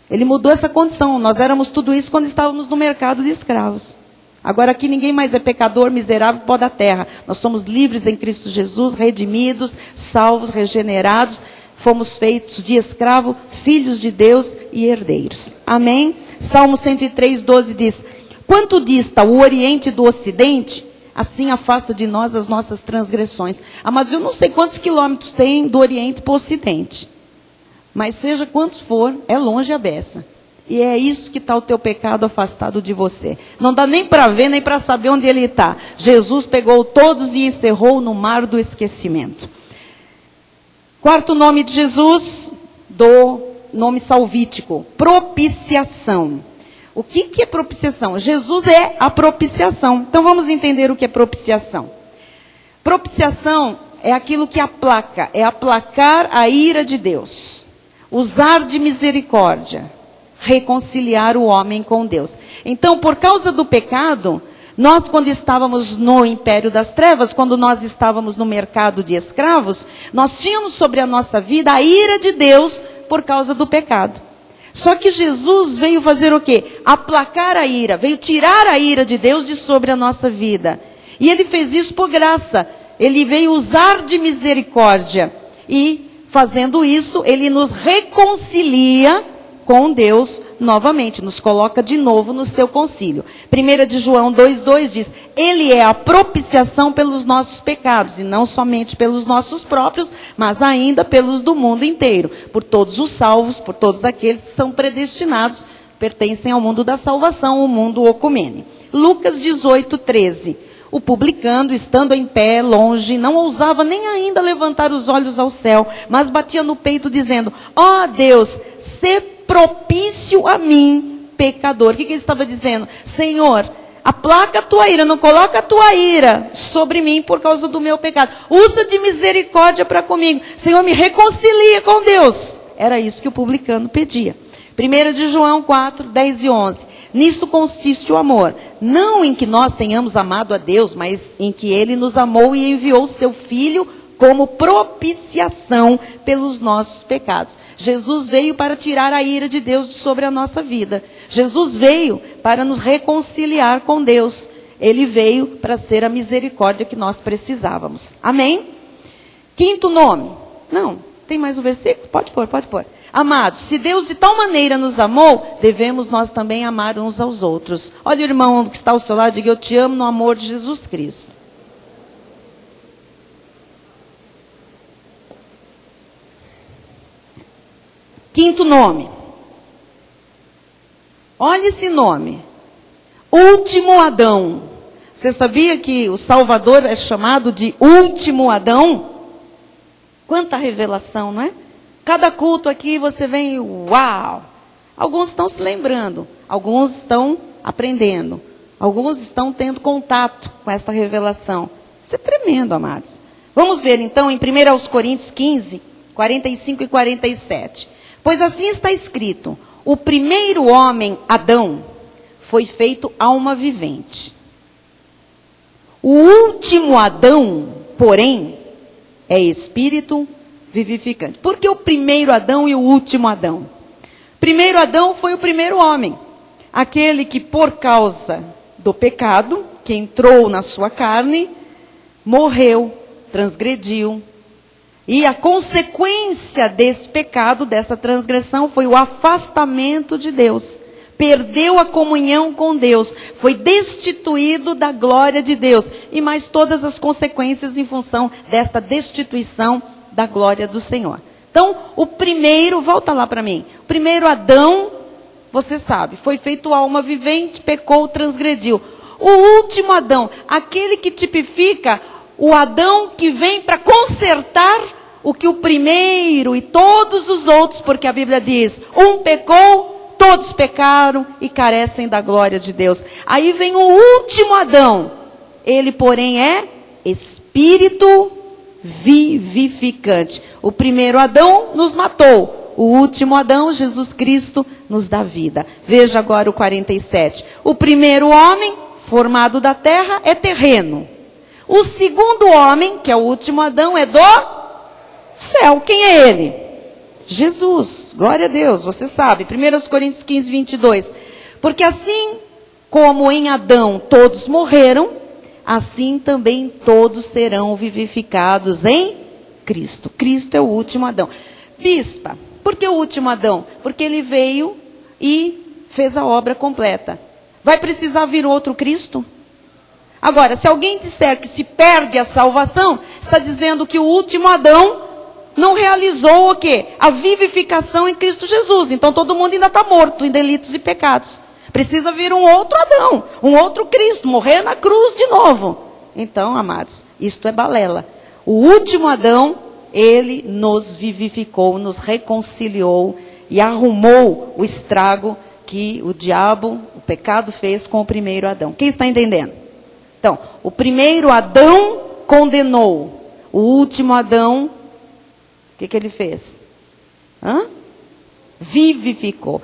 ele mudou essa condição. Nós éramos tudo isso quando estávamos no mercado de escravos. Agora aqui ninguém mais é pecador, miserável, pó da terra. Nós somos livres em Cristo Jesus, redimidos, salvos, regenerados. Fomos feitos de escravo, filhos de Deus e herdeiros. Amém? Salmo 103:12 diz: quanto dista o Oriente do Ocidente, assim afasta de nós as nossas transgressões. Mas eu não sei quantos quilômetros tem do Oriente para o Ocidente. Mas seja quantos for, é longe a beça. E é isso que está o teu pecado afastado de você. Não dá nem para ver, nem para saber onde ele está. Jesus pegou todos e encerrou no mar do esquecimento. Quarto nome de Jesus, do nome salvítico: propiciação. O que é propiciação? Jesus é a propiciação. Então vamos entender o que é propiciação. Propiciação é aquilo que aplaca, é aplacar a ira de Deus. Usar de misericórdia, reconciliar o homem com Deus. Então, por causa do pecado, nós quando estávamos no império das trevas, quando nós estávamos no mercado de escravos, nós tínhamos sobre a nossa vida a ira de Deus por causa do pecado. Só que Jesus veio fazer o quê? Aplacar a ira, veio tirar a ira de Deus de sobre a nossa vida. E ele fez isso por graça. Ele veio usar de misericórdia. E fazendo isso, ele nos reconcilia com Deus novamente, nos coloca de novo no seu concílio. 1 de João 2,2 diz: ele é a propiciação pelos nossos pecados, e não somente pelos nossos próprios, mas ainda pelos do mundo inteiro, por todos os salvos, por todos aqueles que são predestinados, pertencem ao mundo da salvação, o mundo ocumene. Lucas 18:13: O publicano, estando em pé, longe, não ousava nem ainda levantar os olhos ao céu, mas batia no peito dizendo: ó Deus, sê propício a mim, pecador. O que ele estava dizendo? Senhor, aplaca a tua ira, não coloca a tua ira sobre mim por causa do meu pecado. Usa de misericórdia para comigo. Senhor, me reconcilia com Deus. Era isso que o publicano pedia. 1 de João 4, 10 e 11. Nisso consiste o amor. Não em que nós tenhamos amado a Deus, mas em que Ele nos amou e enviou o seu Filho como propiciação pelos nossos pecados. Jesus veio para tirar a ira de Deus de sobre a nossa vida. Jesus veio para nos reconciliar com Deus. Ele veio para ser a misericórdia que nós precisávamos. Amém? Quinto nome. Não, tem mais um versículo? Pode pôr, pode pôr. Amados, se Deus de tal maneira nos amou, devemos nós também amar uns aos outros. Olha o irmão que está ao seu lado, diga: eu te amo no amor de Jesus Cristo. Quinto nome. Olha esse nome. Último Adão. Você sabia que o Salvador é chamado de Último Adão? Quanta revelação, não é? Cada culto aqui você vem, uau! Alguns estão se lembrando, alguns estão aprendendo, alguns estão tendo contato com esta revelação. Isso é tremendo, amados. Vamos ver então em 1 Coríntios 15, 45 e 47. Pois assim está escrito: o primeiro homem, Adão, foi feito alma vivente. O último Adão, porém, é espírito vivificante. Por que o primeiro Adão e o último Adão? Primeiro Adão foi o primeiro homem. Aquele que por causa do pecado, que entrou na sua carne, morreu, transgrediu. E a consequência desse pecado, dessa transgressão, foi o afastamento de Deus. Perdeu a comunhão com Deus. Foi destituído da glória de Deus. E mais todas as consequências em função desta destituição da glória do Senhor. Então, o primeiro, volta lá para mim. O primeiro Adão, você sabe, foi feito alma vivente, pecou, transgrediu. O último Adão, aquele que tipifica o Adão que vem para consertar o que o primeiro e todos os outros, porque a Bíblia diz: um pecou, todos pecaram e carecem da glória de Deus. Aí vem o último Adão. Ele, porém, é espírito vivificante. O primeiro Adão nos matou. O último Adão, Jesus Cristo, nos dá vida. Veja agora o 47. O primeiro homem, formado da terra, é terreno. O segundo homem, que é o último Adão, é do céu. Quem é ele? Jesus. Glória a Deus. Você sabe. 1 Coríntios 15, 22. Porque assim como em Adão todos morreram, assim também todos serão vivificados em Cristo. Cristo é o último Adão. Bispa, por que o último Adão? Porque ele veio e fez a obra completa. Vai precisar vir outro Cristo? Agora, se alguém disser que se perde a salvação, está dizendo que o último Adão não realizou o quê? A vivificação em Cristo Jesus. Então todo mundo ainda está morto em delitos e pecados. Precisa vir um outro Adão, um outro Cristo, morrer na cruz de novo. Então, amados, isto é balela. O último Adão, ele nos vivificou, nos reconciliou e arrumou o estrago que o diabo, o pecado fez com o primeiro Adão. Quem está entendendo? Então, o primeiro Adão condenou. O último Adão, o que ele fez? Vivificou.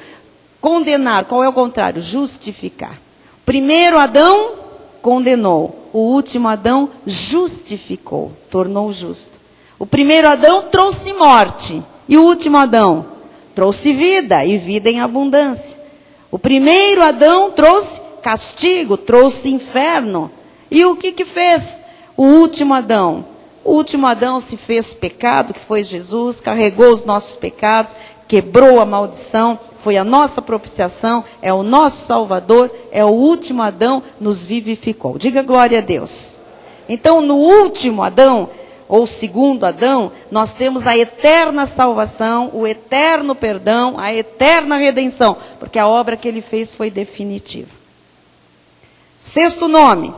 Condenar, qual é o contrário? Justificar. Primeiro Adão condenou. O último Adão justificou, tornou justo. O primeiro Adão trouxe morte. E o último Adão trouxe vida, e vida em abundância. O primeiro Adão trouxe castigo, trouxe inferno. E o que fez o último Adão? O último Adão se fez pecado, que foi Jesus, carregou os nossos pecados, quebrou a maldição, foi a nossa propiciação, é o nosso Salvador, é o último Adão, nos vivificou. Diga glória a Deus. Então, no último Adão, ou segundo Adão, nós temos a eterna salvação, o eterno perdão, a eterna redenção, porque a obra que ele fez foi definitiva. Sexto nome,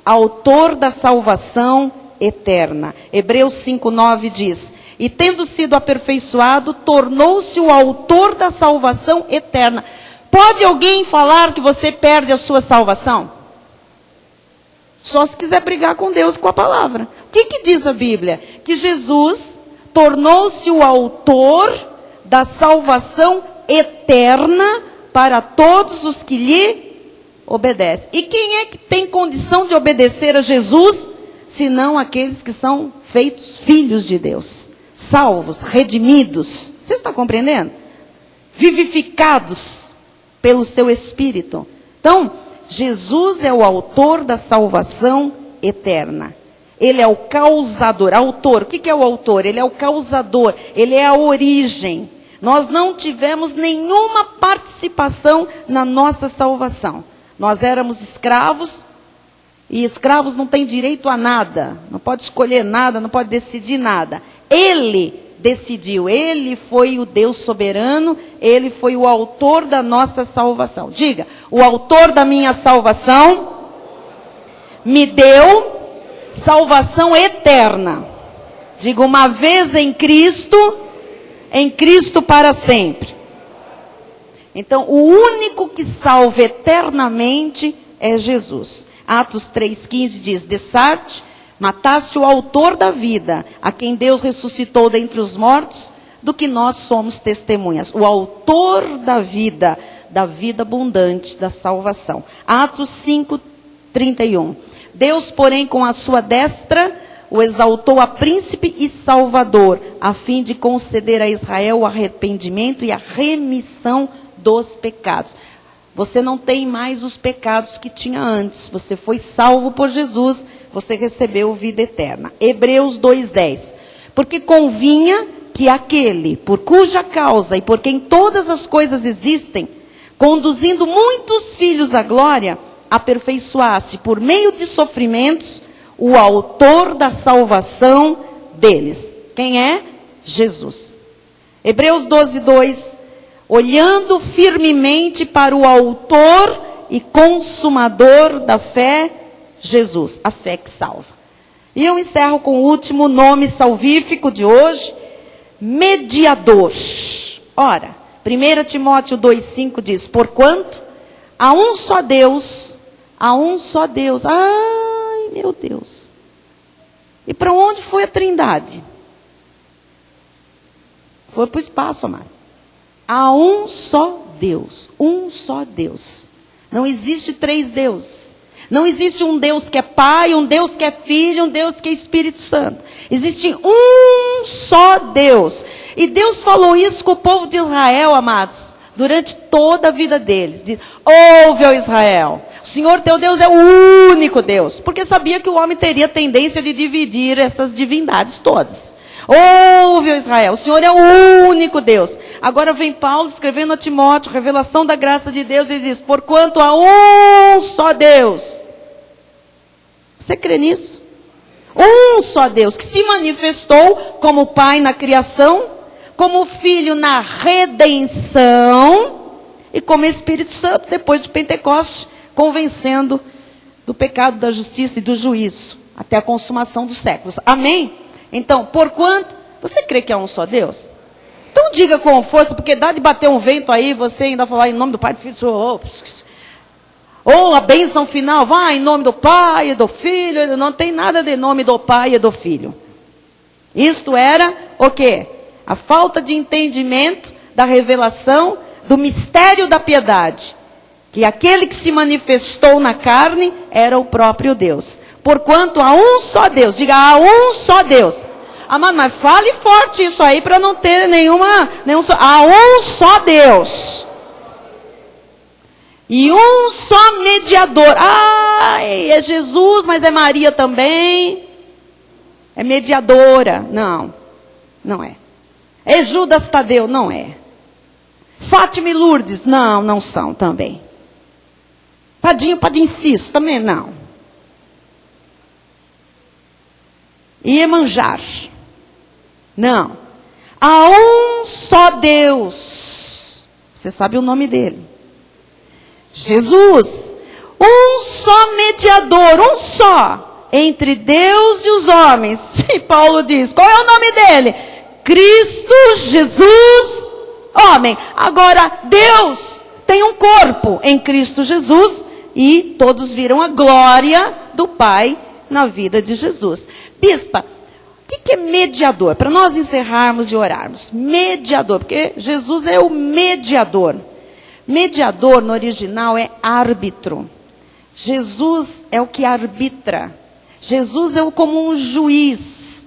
autor da salvação eterna. Hebreus 5:9 diz: e tendo sido aperfeiçoado, tornou-se o autor da salvação eterna. Pode alguém falar que você perde a sua salvação? Só se quiser brigar com Deus, com a palavra. O que diz a Bíblia? Que Jesus tornou-se o autor da salvação eterna para todos os que lhe obedecem. E quem é que tem condição de obedecer a Jesus, senão aqueles que são feitos filhos de Deus, salvos, redimidos? Você está compreendendo? Vivificados pelo seu Espírito. Então, Jesus é o autor da salvação eterna. Ele é o causador. Autor, o que é o autor? Ele é o causador, ele é a origem. Nós não tivemos nenhuma participação na nossa salvação. Nós éramos escravos, e escravos não têm direito a nada. Não pode escolher nada, não pode decidir nada. Ele decidiu, ele foi o Deus soberano, ele foi o autor da nossa salvação. Diga, o autor da minha salvação me deu salvação eterna. Diga, uma vez em Cristo para sempre. Então, o único que salva eternamente é Jesus. Atos 3,15 diz: Dessarte, mataste o autor da vida, a quem Deus ressuscitou dentre os mortos, do que nós somos testemunhas. O autor da vida abundante, da salvação. Atos 5:31. Deus, porém, com a sua destra, o exaltou a príncipe e salvador, a fim de conceder a Israel o arrependimento e a remissão dos pecados. Você não tem mais os pecados que tinha antes. Você foi salvo por Jesus, você recebeu vida eterna. Hebreus 2:10. Porque convinha que aquele, por cuja causa e por quem todas as coisas existem, conduzindo muitos filhos à glória, aperfeiçoasse por meio de sofrimentos o autor da salvação deles. Quem é? Jesus. Hebreus 12:2. Olhando firmemente para o autor e consumador da fé, Jesus, a fé que salva. E eu encerro com o último nome salvífico de hoje, mediador. Ora, 1 Timóteo 2,5 diz: porquanto há um só Deus, ai meu Deus. E para onde foi a Trindade? Foi para o espaço, amado. Há um só Deus, um só Deus. Não existe três deuses. Não existe um Deus que é Pai, um Deus que é Filho, um Deus que é Espírito Santo. Existe um só Deus. E Deus falou isso com o povo de Israel, amados, durante toda a vida deles. Diz: ouve, ó Israel, o Senhor teu Deus é o único Deus. Porque sabia que o homem teria tendência de dividir essas divindades todas. Ouve, ó Israel, o Senhor é o único Deus. Agora vem Paulo escrevendo a Timóteo, revelação da graça de Deus, e diz: porquanto há um só Deus. Você crê nisso? Um só Deus, que se manifestou como Pai na criação, como Filho na redenção, e como Espírito Santo depois de Pentecostes, convencendo do pecado, da justiça e do juízo, até a consumação dos séculos. Amém? Então, porquanto, você crê que é um só Deus? Então diga com força, porque dá de bater um vento aí, você ainda falar em nome do Pai, do Filho, ou a bênção final, vai em nome do Pai e do Filho. Não tem nada de nome do Pai e do Filho. Isto era o quê? A falta de entendimento da revelação do mistério da piedade. Que aquele que se manifestou na carne era o próprio Deus. Porquanto há um só Deus. Diga, há um só Deus. Amado, mas fale forte isso aí para não ter há um só Deus. E um só mediador. É Jesus, mas é Maria também. É mediadora. Não, não é. É Judas Tadeu? Não é. Fátima e Lourdes? Não, não são também. Padinho Padinciso? Também não. Iemanjar? Não. Há um só Deus. Você sabe o nome dele. Jesus. Um só mediador, um só, entre Deus e os homens. E Paulo diz, qual é o nome dele? Cristo Jesus, homem. Agora, Deus tem um corpo em Cristo Jesus e todos viram a glória do Pai na vida de Jesus. Bispa, o que é mediador? Para nós encerrarmos e orarmos. Mediador, porque Jesus é o mediador. Mediador no original é árbitro. Jesus é o que arbitra. Jesus é como um juiz.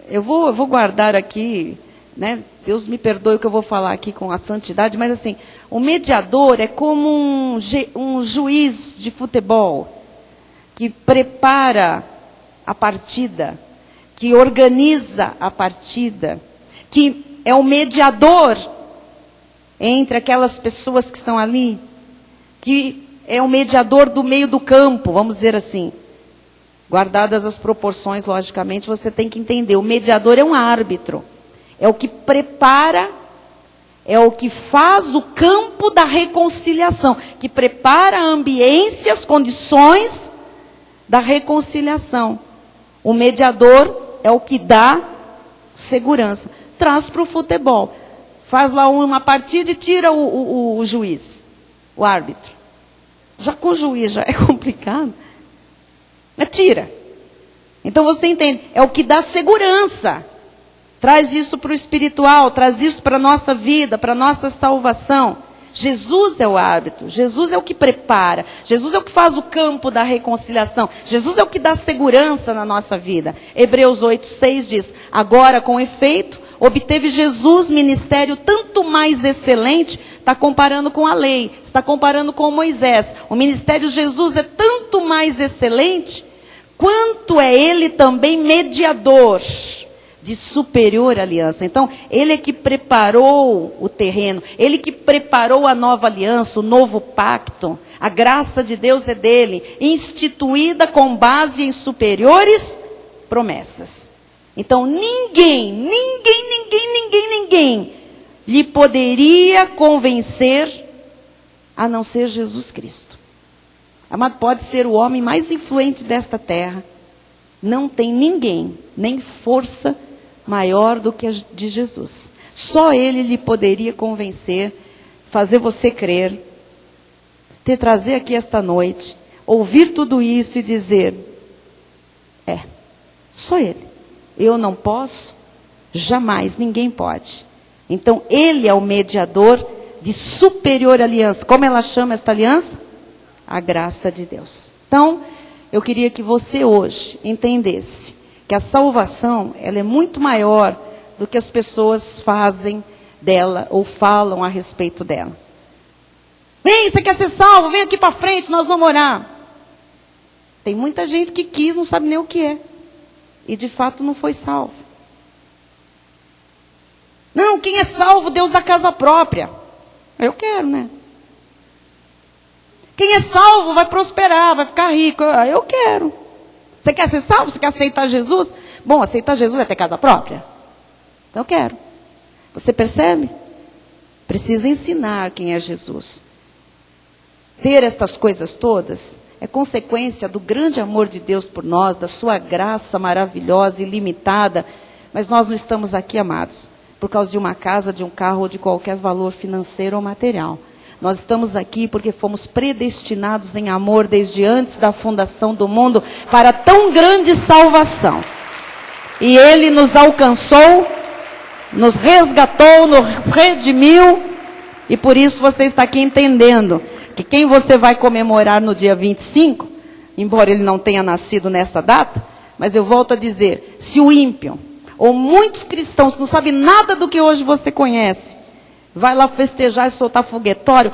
Eu vou guardar aqui, né? Deus me perdoe o que eu vou falar aqui com a santidade, mas assim, o mediador é como um juiz de futebol, que prepara a partida, que organiza a partida, que é o mediador entre aquelas pessoas que estão ali, que é o mediador do meio do campo, vamos dizer assim. Guardadas as proporções, logicamente, você tem que entender. O mediador é um árbitro. É o que prepara, é o que faz o campo da reconciliação. Que prepara a ambiência, as condições da reconciliação. O mediador é o que dá segurança. Traz para o futebol. Faz lá uma partida e tira o juiz, o árbitro. Já com o juiz já é complicado. Mas tira. Então você entende, é o que dá segurança. Traz isso para o espiritual, traz isso para a nossa vida, para a nossa salvação. Jesus é o árbitro, Jesus é o que prepara, Jesus é o que faz o campo da reconciliação, Jesus é o que dá segurança na nossa vida. Hebreus 8:6 diz, agora com efeito, obteve Jesus ministério tanto mais excelente, está comparando com a lei, está comparando com Moisés. O ministério de Jesus é tanto mais excelente, quanto é ele também mediador de superior aliança. Então, ele é que preparou o terreno, ele que preparou a nova aliança, o novo pacto. A graça de Deus é dele, instituída com base em superiores promessas. Então, ninguém lhe poderia convencer a não ser Jesus Cristo. Amado, pode ser o homem mais influente desta terra, não tem ninguém, nem força maior do que a de Jesus. Só ele lhe poderia convencer, fazer você crer, te trazer aqui esta noite, ouvir tudo isso e dizer, só ele. Eu não posso, jamais, ninguém pode. Então, ele é o mediador de superior aliança. Como ela chama esta aliança? A graça de Deus. Então, eu queria que você hoje entendesse que a salvação, ela é muito maior do que as pessoas fazem dela ou falam a respeito dela. Vem, você quer ser salvo? Vem aqui para frente, nós vamos orar. Tem muita gente que quis, não sabe nem o que é. E de fato não foi salvo. Não, quem é salvo, Deus da casa própria. Eu quero, né? Quem é salvo vai prosperar, vai ficar rico. Eu quero. Você quer ser salvo? Você quer aceitar Jesus? Bom, aceitar Jesus é ter casa própria. Então eu quero. Você percebe? Precisa ensinar quem é Jesus. Ter estas coisas todas é consequência do grande amor de Deus por nós, da sua graça maravilhosa, ilimitada. Mas nós não estamos aqui, amados, por causa de uma casa, de um carro ou de qualquer valor financeiro ou material. Nós estamos aqui porque fomos predestinados em amor desde antes da fundação do mundo para tão grande salvação. E ele nos alcançou, nos resgatou, nos redimiu. E por isso você está aqui entendendo que quem você vai comemorar no dia 25, embora ele não tenha nascido nessa data, mas eu volto a dizer, se o ímpio, ou muitos cristãos que não sabem nada do que hoje você conhece, vai lá festejar e soltar foguetório,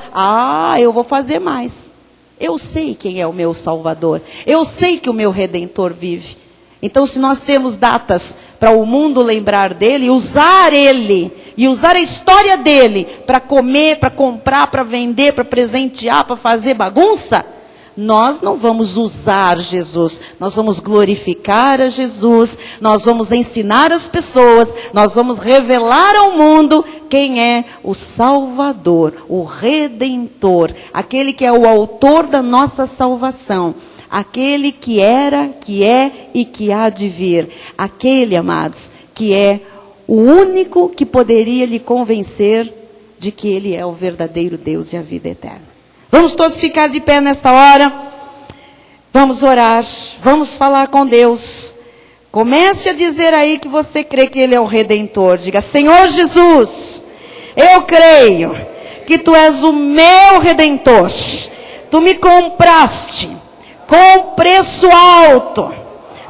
eu vou fazer mais. Eu sei quem é o meu Salvador, eu sei que o meu Redentor vive. Então, se nós temos datas para o mundo lembrar dele, usar ele, e usar a história dele, para comer, para comprar, para vender, para presentear, para fazer bagunça, nós não vamos usar Jesus, nós vamos glorificar a Jesus, nós vamos ensinar as pessoas, nós vamos revelar ao mundo quem é o Salvador, o Redentor, aquele que é o autor da nossa salvação, aquele que era, que é e que há de vir, aquele, amados, que é o único que poderia lhe convencer de que Ele é o verdadeiro Deus e a vida eterna. Vamos todos ficar de pé nesta hora. Vamos orar. Vamos falar com Deus. Comece a dizer aí que você crê que Ele é o Redentor. Diga: Senhor Jesus, eu creio que Tu és o meu Redentor. Tu me compraste com preço alto.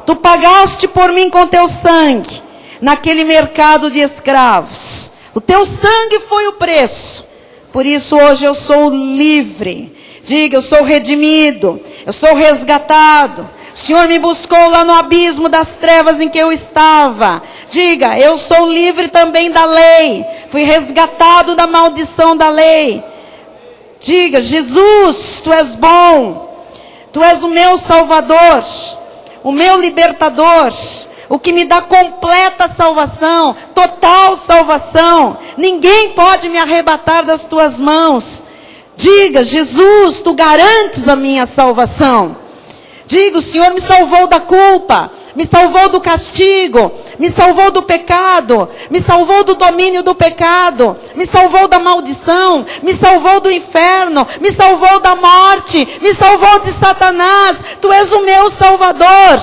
Tu pagaste por mim com Teu sangue naquele mercado de escravos. O Teu sangue foi o preço. Por isso hoje eu sou livre. Diga: eu sou redimido. Eu sou resgatado. O Senhor me buscou lá no abismo das trevas em que eu estava. Diga: eu sou livre também da lei. Fui resgatado da maldição da lei. Diga: Jesus, Tu és bom. Tu és o meu Salvador. O meu libertador. O que me dá completa salvação, total salvação. Ninguém pode me arrebatar das Tuas mãos. Diga: Jesus, Tu garantes a minha salvação. Diga: o Senhor me salvou da culpa, me salvou do castigo, me salvou do pecado, me salvou do domínio do pecado, me salvou da maldição, me salvou do inferno, me salvou da morte, me salvou de Satanás. Tu és o meu Salvador.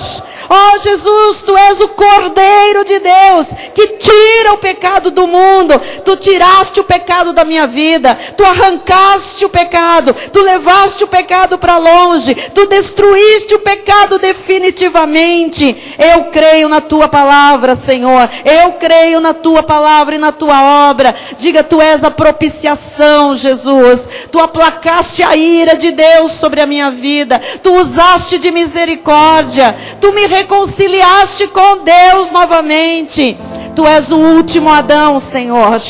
Oh Jesus, Tu és o Cordeiro de Deus, que tira o pecado do mundo. Tu tiraste o pecado da minha vida. Tu arrancaste o pecado. Tu levaste o pecado para longe. Tu destruíste o pecado definitivamente. Eu creio na Tua palavra, Senhor. Eu creio na Tua palavra e na Tua obra. Diga: Tu és a propiciação, Jesus. Tu aplacaste a ira de Deus sobre a minha vida. Tu usaste de misericórdia. Tu me reconciliaste com Deus novamente. Tu és o último Adão, Senhor.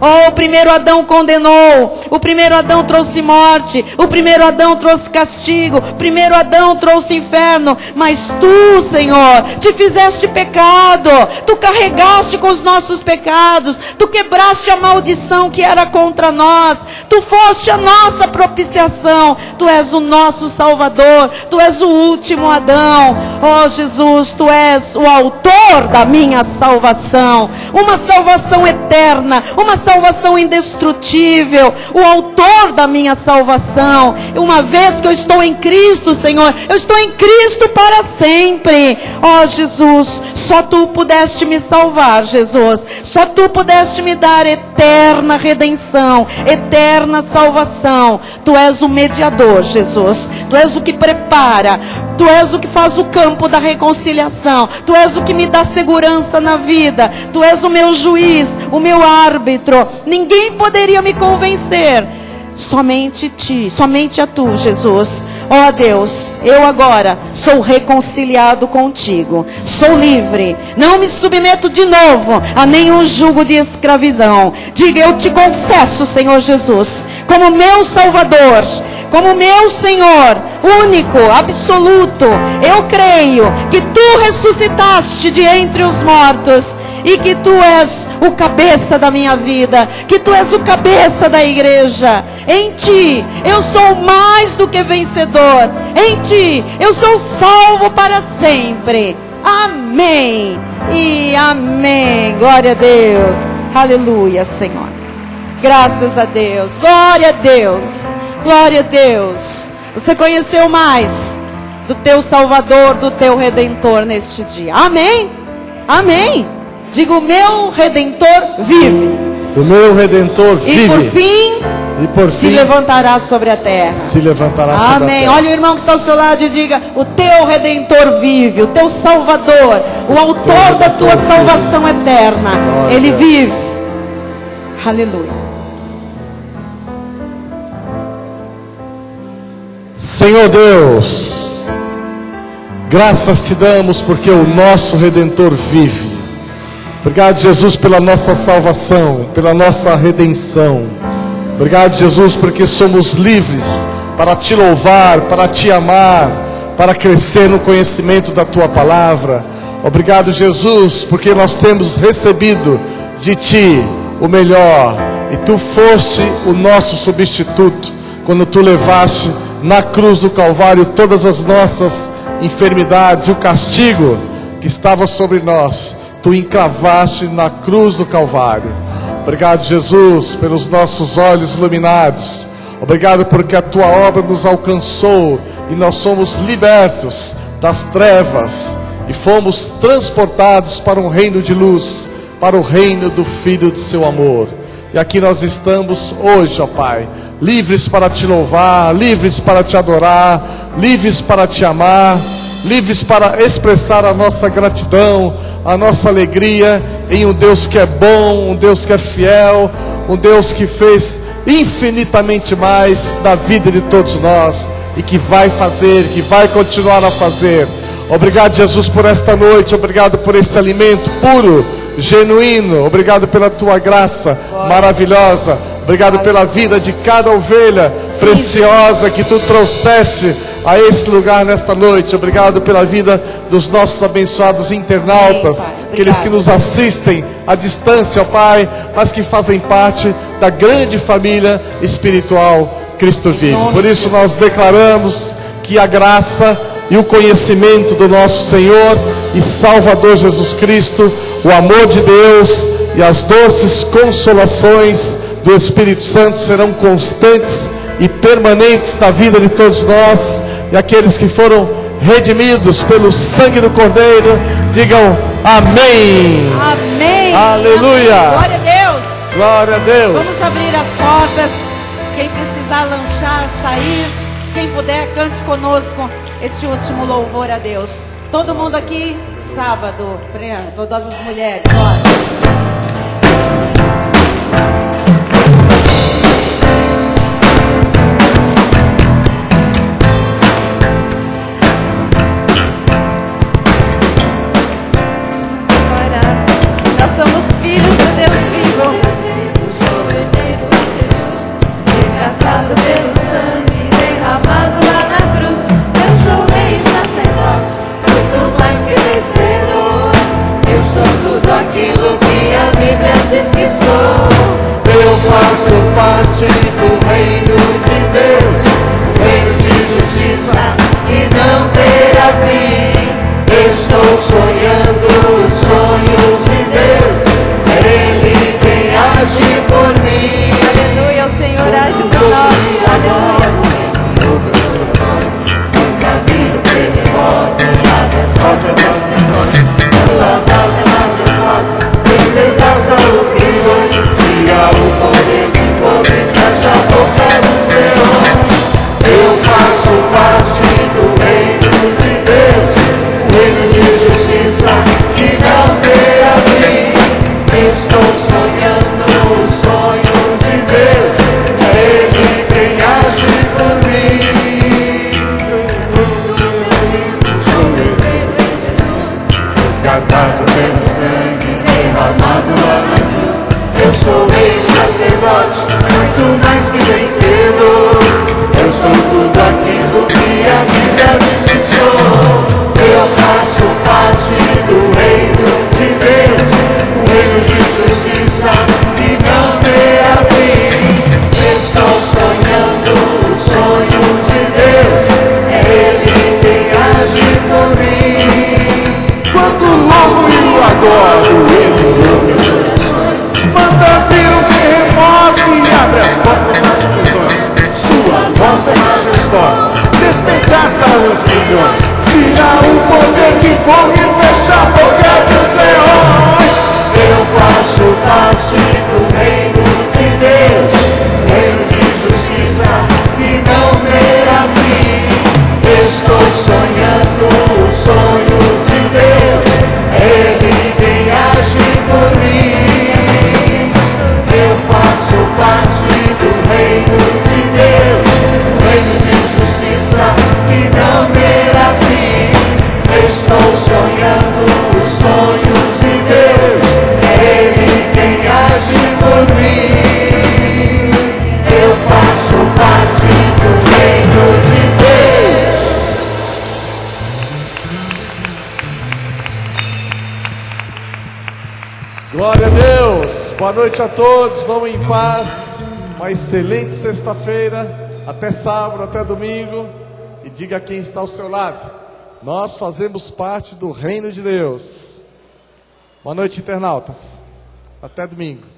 Oh, o primeiro Adão condenou, o primeiro Adão trouxe morte, o primeiro Adão trouxe castigo, o primeiro Adão trouxe inferno, mas Tu, Senhor, te fizeste pecado, Tu carregaste com os nossos pecados, Tu quebraste a maldição que era contra nós, Tu foste a nossa propiciação, Tu és o nosso Salvador, Tu és o último Adão. Oh Jesus, Tu és o autor da minha salvação, uma salvação eterna, uma salvação indestrutível, o autor da minha salvação. Uma vez que eu estou em Cristo, Senhor, eu estou em Cristo para sempre. Ó Jesus, só Tu pudeste me salvar, Jesus. Só Tu pudeste me dar eterna redenção, eterna salvação. Tu és o mediador, Jesus. Tu és o que prepara. Tu és o que faz o campo da reconciliação. Tu és o que me dá segurança na vida. Tu és o meu juiz, o meu árbitro. Ninguém poderia me convencer. Somente Ti, somente a Tu, Jesus. Ó Deus, eu agora sou reconciliado contigo. Sou livre. Não me submeto de novo a nenhum jugo de escravidão. Diga: eu Te confesso, Senhor Jesus, como meu Salvador, como meu Senhor, único, absoluto. Eu creio que Tu ressuscitaste de entre os mortos e que Tu és o cabeça da minha vida, que Tu és o cabeça da igreja. Em Ti eu sou mais do que vencedor. Em Ti eu sou salvo para sempre. Amém e amém. Glória a Deus. Aleluia, Senhor. Graças a Deus. Glória a Deus. Glória a Deus. Você conheceu mais do Teu Salvador, do Teu Redentor neste dia. Amém? Amém. Diga: o meu Redentor vive. O meu Redentor vive. E por fim se levantará sobre a terra. Se levantará sobre a terra. Amém. Olha o irmão que está ao seu lado e diga: o Teu Redentor vive. O Teu Salvador, o autor da Tua salvação eterna. Ele vive. Aleluia. Senhor Deus, graças Te damos porque o nosso Redentor vive. Obrigado, Jesus, pela nossa salvação, pela nossa redenção. Obrigado, Jesus, porque somos livres para te louvar, para te amar, para crescer no conhecimento da tua palavra. Obrigado, Jesus, porque nós temos recebido de ti o melhor, e tu foste o nosso substituto, quando tu levaste na cruz do Calvário todas as nossas enfermidades e o castigo que estava sobre nós, tu encravaste na cruz do Calvário. Obrigado, Jesus, pelos nossos olhos iluminados. Obrigado porque a tua obra nos alcançou e nós somos libertos das trevas e fomos transportados para um reino de luz, para o reino do Filho do seu amor. E aqui nós estamos hoje, ó Pai, livres para te louvar, livres para te adorar, livres para te amar, livres para expressar a nossa gratidão, a nossa alegria em um Deus que é bom, um Deus que é fiel, um Deus que fez infinitamente mais da vida de todos nós e que vai fazer, que vai continuar a fazer. Obrigado, Jesus, por esta noite. Obrigado por esse alimento puro, genuíno. Obrigado pela tua graça maravilhosa. Obrigado pela vida de cada ovelha preciosa que tu trouxeste a esse lugar nesta noite. Obrigado pela vida dos nossos abençoados internautas, aqueles que nos assistem à distância, ó Pai, mas que fazem parte da grande família espiritual Cristo Vive. Por isso nós declaramos que a graça e o conhecimento do nosso Senhor e Salvador Jesus Cristo, o amor de Deus e as doces consolações do Espírito Santo serão constantes e permanentes na vida de todos nós, e aqueles que foram redimidos pelo sangue do Cordeiro, digam amém. Amém. Aleluia. Glória a Deus. Glória a Deus. Vamos abrir as portas. Quem precisar lanchar, sair, quem puder, cante conosco este último louvor a Deus. Todo mundo aqui, sábado, todas as mulheres, bora. Eu faço parte do reino Glória a Deus. Boa noite a todos. Vamos em paz. Uma excelente sexta-feira. Até sábado, até domingo. E diga a quem está ao seu lado: nós fazemos parte do reino de Deus. Boa noite, internautas. Até domingo.